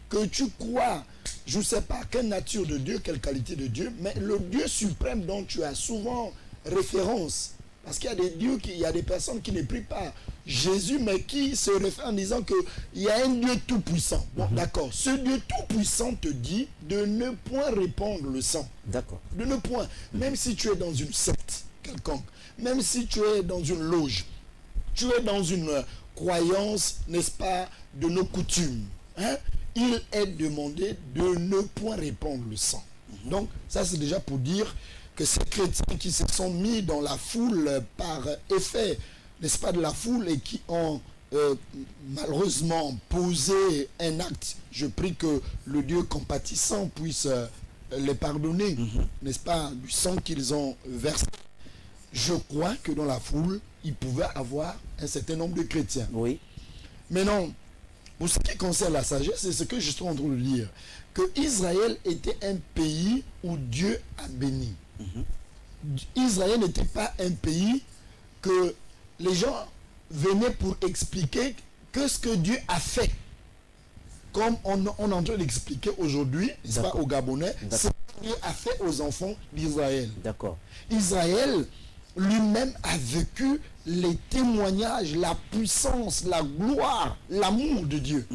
que tu crois, je ne sais pas quelle nature de Dieu, quelle qualité de Dieu, mais le Dieu suprême dont tu as souvent référence, parce qu'il y a des dieux, il y a des personnes qui ne prient pas Jésus, mais qui se réfèrent en disant qu'il y a un Dieu tout-puissant. Bon, d'accord, ce Dieu tout-puissant te dit de ne point répandre le sang. D'accord. De ne point, même si tu es dans une secte quelconque, même si tu es dans une loge, tu es dans une croyance, n'est-ce pas, de nos coutumes, hein? Il est demandé de ne point répandre le sang. Donc, ça c'est déjà pour dire que ces chrétiens qui se sont mis dans la foule par effet, n'est-ce pas, de la foule et qui ont malheureusement posé un acte, je prie que le Dieu compatissant puisse les pardonner, n'est-ce pas, du sang qu'ils ont versé. Je crois que dans la foule, il pouvait avoir un certain nombre de chrétiens. Oui. Maintenant, pour ce qui concerne la sagesse, c'est ce que je suis en train de dire. Que Israël était un pays où Dieu a béni. Israël n'était pas un pays que les gens venaient pour expliquer que ce que Dieu a fait. Comme on est en train d'expliquer aujourd'hui, n'est-ce pas, aux Gabonais, ce que Dieu a fait aux enfants d'Israël. D'accord. Israël lui-même a vécu les témoignages, la puissance, la gloire, l'amour de Dieu.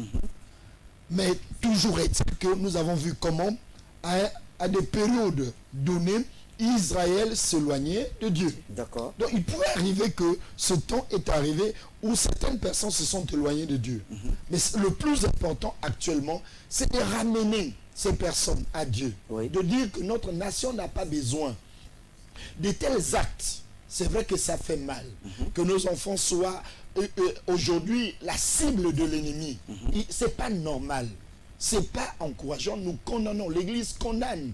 Mais toujours est-il que nous avons vu comment, à des périodes données, Israël s'éloignait de Dieu. D'accord. Donc il pouvait arriver que ce temps est arrivé où certaines personnes se sont éloignées de Dieu. Mais le plus important actuellement, c'est de ramener ces personnes à Dieu. De dire que notre nation n'a pas besoin de tels actes. C'est vrai que ça fait mal. Que nos enfants soient aujourd'hui la cible de l'ennemi. C'est pas normal. C'est pas encourageant. Nous condamnons. L'Église condamne.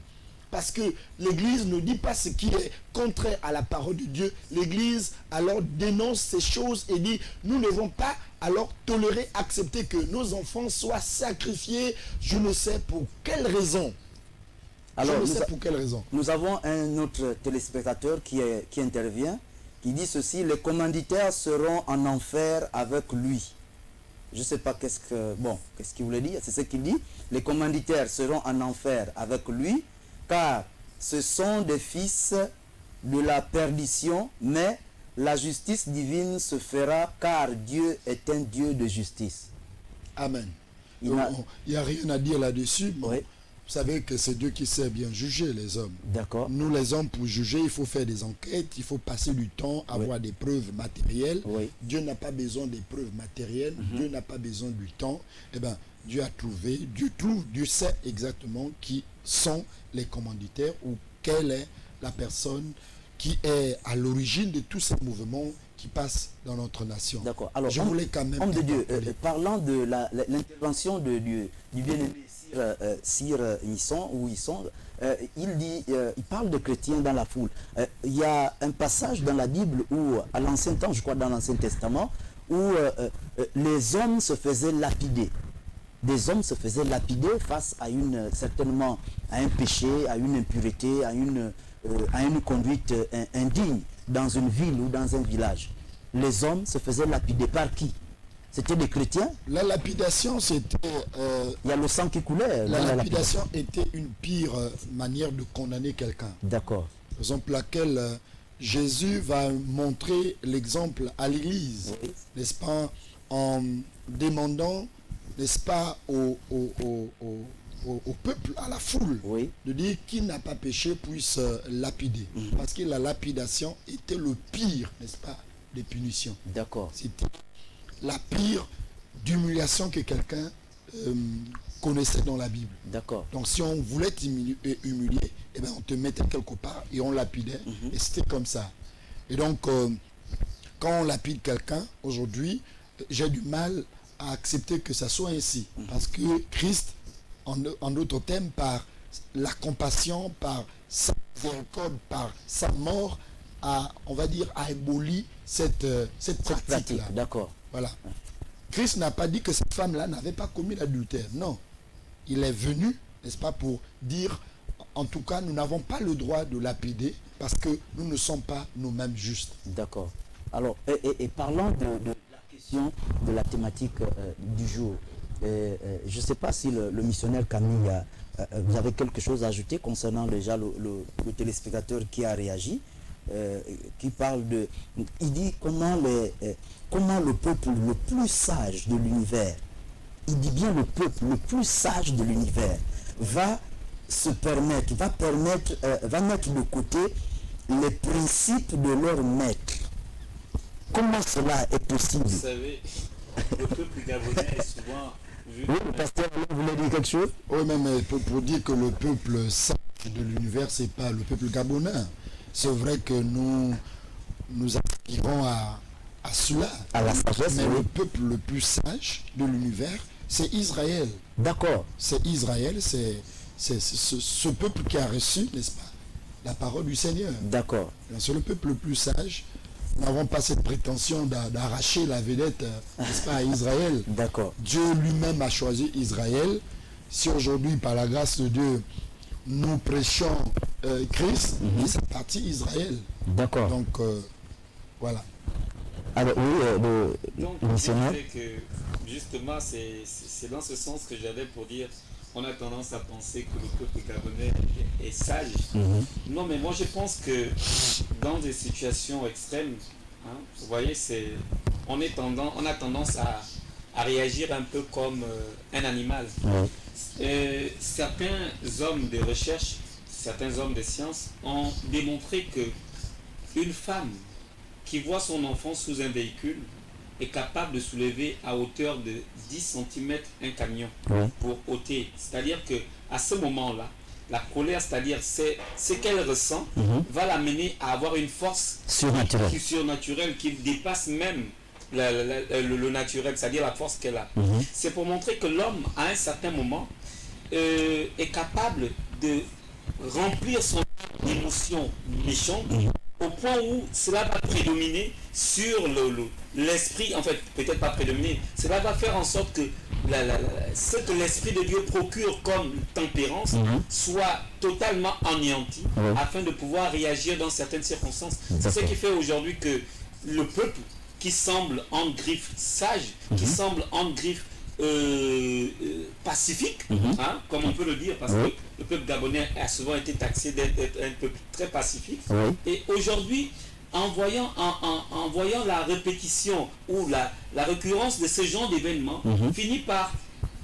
Parce que l'Église ne dit pas ce qui est contraire à la parole de Dieu. L'Église alors dénonce ces choses et dit, nous ne devons pas alors tolérer, accepter que nos enfants soient sacrifiés, je ne sais pour quelle raison. Alors, pour quelle raison. Nous avons un autre téléspectateur qui intervient, qui dit ceci, les commanditaires seront en enfer avec lui. Je ne sais pas qu'est-ce qu'il voulait dire, c'est ce qu'il dit. Les commanditaires seront en enfer avec lui, car ce sont des fils de la perdition, mais la justice divine se fera, car Dieu est un Dieu de justice. Amen. Il n'y a rien à dire là-dessus. Oui. Vous savez que c'est Dieu qui sait bien juger les hommes. D'accord. Nous, les hommes, pour juger, il faut faire des enquêtes, il faut passer du temps, avoir des preuves matérielles. Oui. Dieu n'a pas besoin des preuves matérielles, Dieu n'a pas besoin du temps. Eh bien, Dieu a trouvé, Dieu sait exactement qui sont les commanditaires ou quelle est la personne qui est à l'origine de tous ces mouvements qui passent dans notre nation. D'accord. Alors, je voulais quand même... homme de Dieu, interpeller. parlant de l'intervention de Dieu, du bien-aimé Sir Hisson, il parle de chrétiens dans la foule. Il y a un passage dans la Bible où, à l'ancien temps, je crois dans l'Ancien Testament, où les hommes se faisaient lapider. Des hommes se faisaient lapider face à certainement à un péché, à une impureté, à une conduite indigne dans une ville ou dans un village. Les hommes se faisaient lapider par qui? C'était des chrétiens? La lapidation, c'était... Il y a le sang qui coulait. la lapidation était une pire manière de condamner quelqu'un. D'accord. Par exemple, laquelle Jésus va montrer l'exemple à l'Église, Oui. n'est-ce pas, en demandant, n'est-ce pas, au peuple, à la foule, Oui. de dire qui n'a pas péché puisse lapider. Parce que la lapidation était le pire, n'est-ce pas, des punitions. D'accord. C'était la pire d'humiliation que quelqu'un connaissait dans la Bible. D'accord. Donc si on voulait t'humilier, eh ben, on te mettait quelque part et on lapidait. Et c'était comme ça. Et donc, quand on lapide quelqu'un, aujourd'hui, j'ai du mal à accepter que ça soit ainsi. Parce que Christ, en d'autres termes, par la compassion, par sa miséricorde, par sa mort, on va dire, a aboli cette pratique-là. D'accord. Voilà. Christ n'a pas dit que cette femme-là n'avait pas commis l'adultère. Non. Il est venu, n'est-ce pas, pour dire, en tout cas, nous n'avons pas le droit de lapider parce que nous ne sommes pas nous-mêmes justes. D'accord. Alors, et parlant de la question de la thématique du jour, je ne sais pas si le missionnaire Camille, vous avez quelque chose à ajouter concernant déjà le téléspectateur qui a réagi, qui parle de... Il dit comment le peuple le plus sage de l'univers, il dit bien le peuple le plus sage de l'univers, va mettre de côté les principes de leur maître. Comment cela est possible? Vous savez, le peuple gabonais est souvent vu... Oui, le pasteur, vous voulez dire quelque chose? Oui, mais pour dire que le peuple sage de l'univers, ce n'est pas le peuple gabonais. C'est vrai que nous aspirons à cela. À la sagesse, mais oui. le peuple le plus sage de l'univers, c'est Israël. D'accord. C'est Israël, c'est ce peuple qui a reçu, n'est-ce pas, la parole du Seigneur. D'accord. C'est le peuple le plus sage. Nous n'avons pas cette prétention d'arracher la vedette, n'est-ce pas, à Israël. D'accord. Dieu lui-même a choisi Israël. Si aujourd'hui, par la grâce de Dieu, nous prêchons Christ, c'est parti Israël. D'accord. Donc, voilà. Alors, oui, Donc, le missionnaire. je disais que justement, c'est dans ce sens que j'allais pour dire, on a tendance à penser que le peuple gabonais est sage. Non, mais moi je pense que dans des situations extrêmes, hein, vous voyez, on a tendance à réagir un peu comme un animal. Certains hommes de recherche, certains hommes de science ont démontré que une femme qui voit son enfant sous un véhicule est capable de soulever à hauteur de 10 cm un camion pour ôter. C'est-à-dire que à ce moment-là, la colère, c'est-à-dire ce qu'elle ressent, va l'amener à avoir une force surnaturelle qui dépasse même le naturel, c'est-à-dire la force qu'elle a. C'est pour montrer que l'homme, à un certain moment, est capable de remplir son émotion méchante au point où cela va prédominer sur l'esprit, en fait, peut-être pas prédominer, cela va faire en sorte que ce que l'esprit de Dieu procure comme tempérance soit totalement anéanti afin de pouvoir réagir dans certaines circonstances. C'est ce qui fait aujourd'hui que le peuple qui semble en griffe sage, qui semble en griffe pacifique, hein, comme on peut le dire, parce que le peuple gabonais a souvent été taxé d'être un peuple très pacifique. Et aujourd'hui, en voyant la répétition ou la récurrence de ce genre d'événements, finit par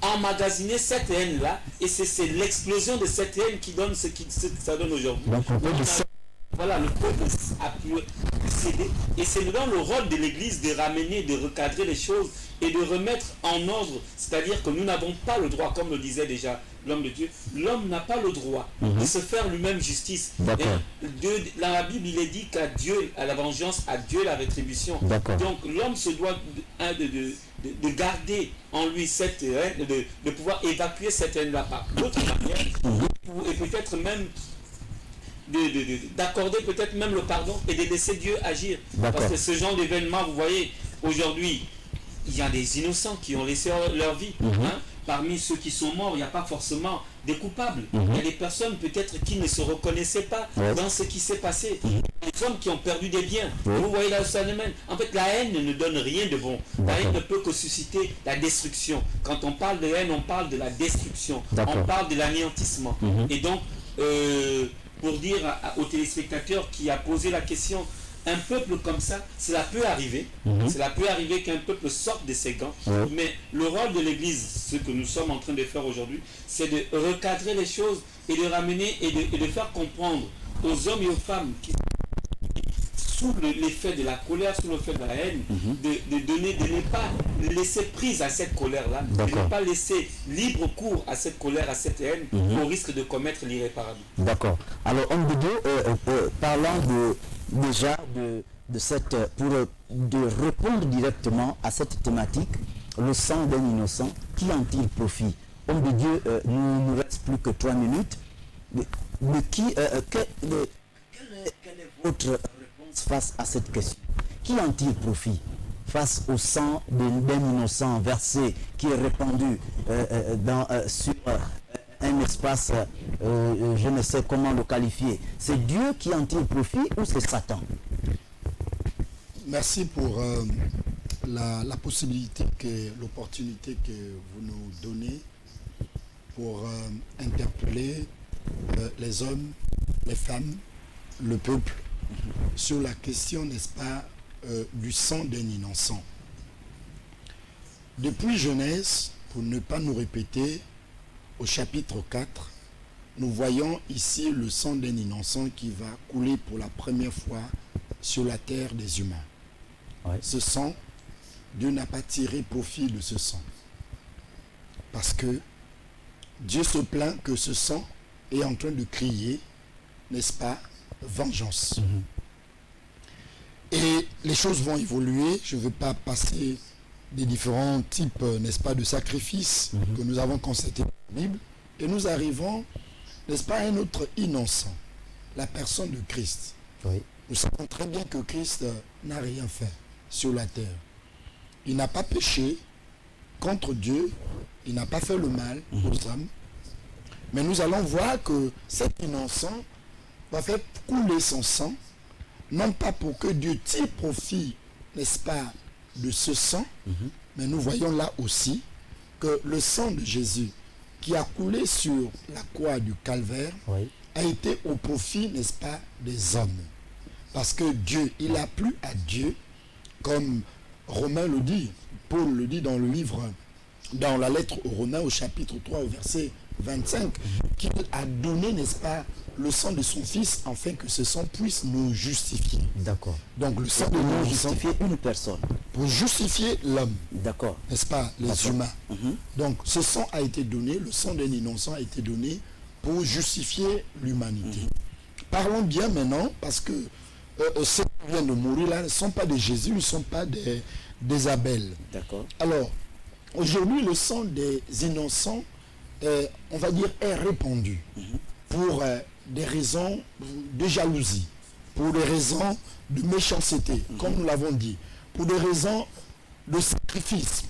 emmagasiner cette haine-là, et c'est l'explosion de cette haine qui donne ce que ça donne aujourd'hui. Voilà, le peuple a pu céder, et c'est dans le rôle de l'Église de ramener, de recadrer les choses et de remettre en ordre, c'est-à-dire que nous n'avons pas le droit, comme le disait déjà l'homme de Dieu, l'homme n'a pas le droit de se faire lui-même justice. Dans la Bible, il est dit qu'à Dieu, à la vengeance, à Dieu la rétribution. Donc l'homme se doit de garder en lui cette haine, de pouvoir évacuer cette haine-là par d'autres manières, et peut-être même d'accorder peut-être même le pardon et de laisser Dieu agir. Parce que ce genre d'événement, vous voyez, aujourd'hui, il y a des innocents qui ont laissé leur vie. Parmi ceux qui sont morts, il n'y a pas forcément des coupables. Il y a des personnes peut-être qui ne se reconnaissaient pas dans ce qui s'est passé. Des hommes qui ont perdu des biens. Vous voyez là où ça nous mène. En fait, la haine ne donne rien de bon. La haine ne peut que susciter la destruction. Quand on parle de haine, on parle de la destruction. On parle de l'anéantissement. Et donc, pour dire aux téléspectateurs qui a posé la question, un peuple comme ça, cela peut arriver. Cela peut arriver qu'un peuple sorte de ses gants. Mais le rôle de l'Église, ce que nous sommes en train de faire aujourd'hui, c'est de recadrer les choses et de ramener et de faire comprendre aux hommes et aux femmes qui sous l'effet de la colère, sous l'effet de la haine, de ne pas laisser prise à cette colère-là, de ne pas laisser libre cours à cette colère, à cette haine, au risque de commettre l'irréparable. D'accord. Alors, homme de Dieu, parlant déjà de cette, de répondre directement à cette thématique, le sang d'un innocent, qui en tire profit? Homme de Dieu, il ne nous reste plus que 3 minutes. Quelle est votre réponse face à cette question? Qui en tire profit face au sang d'un innocent versé qui est répandu sur un espace, je ne sais comment le qualifier? C'est Dieu qui en tire profit ou c'est Satan? Merci pour la possibilité, l'opportunité que vous nous donnez pour interpeller les hommes, les femmes, le peuple sur la question, n'est-ce pas, du sang d'un innocent. Depuis Genèse, pour ne pas nous répéter, au chapitre 4, nous voyons ici le sang d'un innocent qui va couler pour la première fois sur la terre des humains. Ce sang, Dieu n'a pas tiré profit de ce sang. Parce que Dieu se plaint que ce sang est en train de crier, n'est-ce pas, vengeance. Et les choses vont évoluer. Je ne veux pas passer des différents types, n'est-ce pas, de sacrifices que nous avons constatés dans la Bible. Et nous arrivons, n'est-ce pas, à un autre innocent, la personne de Christ. Nous savons très bien que Christ n'a rien fait sur la terre. Il n'a pas péché contre Dieu, il n'a pas fait le mal aux hommes. Mais nous allons voir que cet innocent va faire couler son sang, non pas pour que Dieu tire profit, n'est-ce pas, de ce sang, mais nous voyons là aussi que le sang de Jésus qui a coulé sur la croix du calvaire a été au profit, n'est-ce pas, des hommes. Parce que Dieu, il a plu à Dieu, comme Romain le dit, Paul le dit dans le livre, dans la lettre aux Romains au chapitre 3 au verset 25, qu'il a donné, n'est-ce pas, le sang de son fils afin que ce sang puisse nous justifier. D'accord. Donc le sang de nous justifier une personne. Pour justifier l'homme. D'accord. N'est-ce pas, les humains. Donc ce sang a été donné, le sang d'un innocent a été donné pour justifier l'humanité. Parlons bien maintenant, parce que ceux qui viennent de mourir là ne sont pas des Jésus, ils ne sont pas des Abel. D'accord. Alors, aujourd'hui, le sang des innocents, on va dire, est répandu pour des raisons de jalousie, pour des raisons de méchanceté, comme nous l'avons dit, pour des raisons de sacrifice,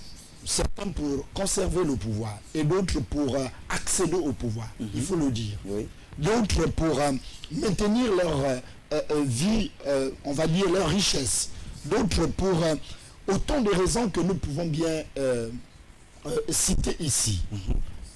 certains pour conserver le pouvoir et d'autres pour accéder au pouvoir, il faut le dire. D'autres pour maintenir leur vie, on va dire leur richesse, d'autres pour autant de raisons que nous pouvons bien citer ici.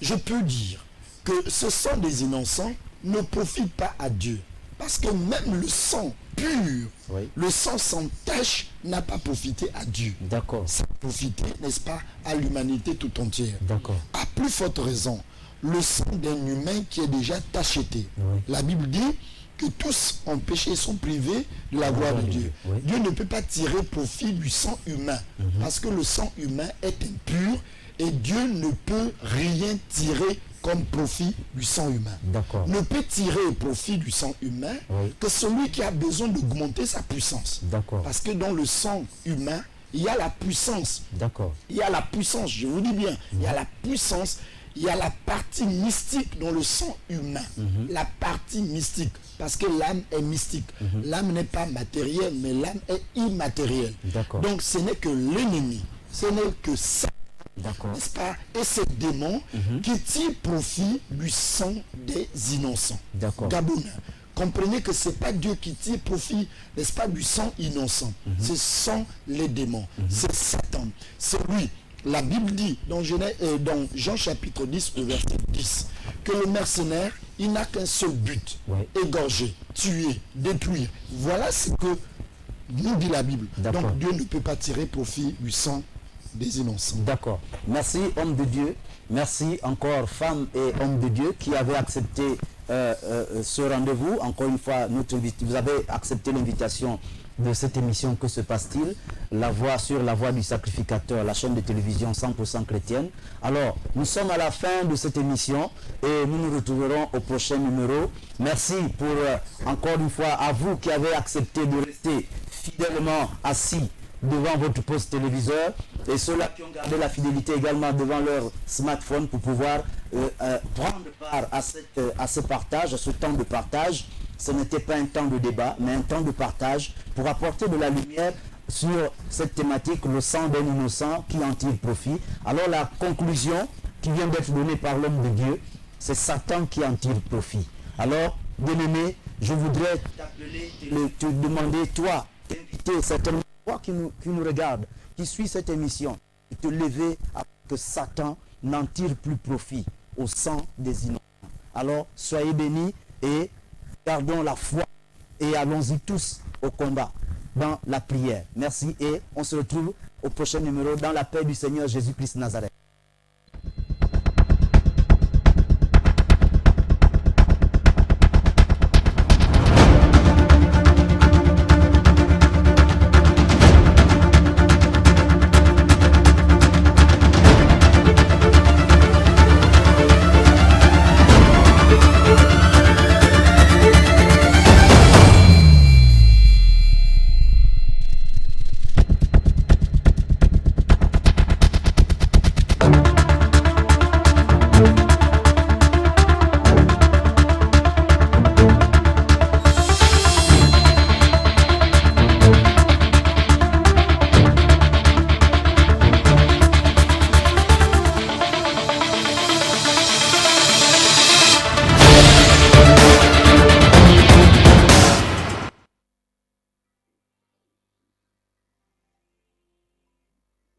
Je peux dire que ce sang des innocents ne profite pas à Dieu. Parce que même le sang pur, le sang sans tache n'a pas profité à Dieu. D'accord. Ça a profité, n'est-ce pas, à l'humanité tout entière. D'accord. À plus forte raison, le sang d'un humain qui est déjà tacheté. Oui. La Bible dit que tous ont péché et sont privés de la gloire de Dieu. Oui. Dieu ne peut pas tirer profit du sang humain, parce que le sang humain est impur et Dieu ne peut rien tirer comme profit du sang humain. D'accord. Ne peut tirer profit du sang humain Oui. que celui qui a besoin d'augmenter sa puissance. D'accord. Parce que dans le sang humain, il y a la puissance. D'accord. Il y a la puissance, je vous dis bien, il y a la puissance, il y a la partie mystique dans le sang humain. La partie mystique, parce que l'âme est mystique. L'âme n'est pas matérielle, mais l'âme est immatérielle. D'accord. Donc ce n'est que l'ennemi, ce n'est que ça, D'accord. n'est-ce pas? Et ces démons qui tirent profit du sang des innocents. D'accord. Gabonais. Comprenez que ce n'est pas Dieu qui tire profit, n'est-ce pas, du sang innocent. Ce sont les démons. C'est Satan. C'est lui. La Bible dit dans Jean chapitre 10 au verset 10 que le mercenaire, il n'a qu'un seul but. Ouais. Égorger, tuer, détruire. Voilà ce que nous dit la Bible. D'accord. Donc Dieu ne peut pas tirer profit du sang des innocents. D'accord. Merci, homme de Dieu. Merci encore, femmes et hommes de Dieu qui avaient accepté ce rendez-vous. Encore une fois, vous avez accepté l'invitation de cette émission. Que se passe-t-il? La voix sur la voix du sacrificateur, la chaîne de télévision 100% chrétienne. Alors, nous sommes à la fin de cette émission et nous nous retrouverons au prochain numéro. Merci pour, encore une fois, à vous qui avez accepté de rester fidèlement assis devant votre poste téléviseur et ceux-là qui ont gardé la fidélité également devant leur smartphone pour pouvoir prendre part à ce partage, à ce temps de partage. Ce n'était pas un temps de débat, mais un temps de partage pour apporter de la lumière sur cette thématique, le sang d'un innocent qui en tire profit. Alors la conclusion qui vient d'être donnée par l'homme de Dieu, c'est Satan qui en tire profit. Alors, bien-aimé, je voudrais t'appeler, te demander, toi, t'inviter certainement, toi qui nous regarde, qui suit cette émission, de te lever afin que Satan n'en tire plus profit au sang des innocents. Alors, soyez bénis et gardons la foi et allons-y tous au combat, dans la prière. Merci et on se retrouve au prochain numéro dans la paix du Seigneur Jésus-Christ Nazareth.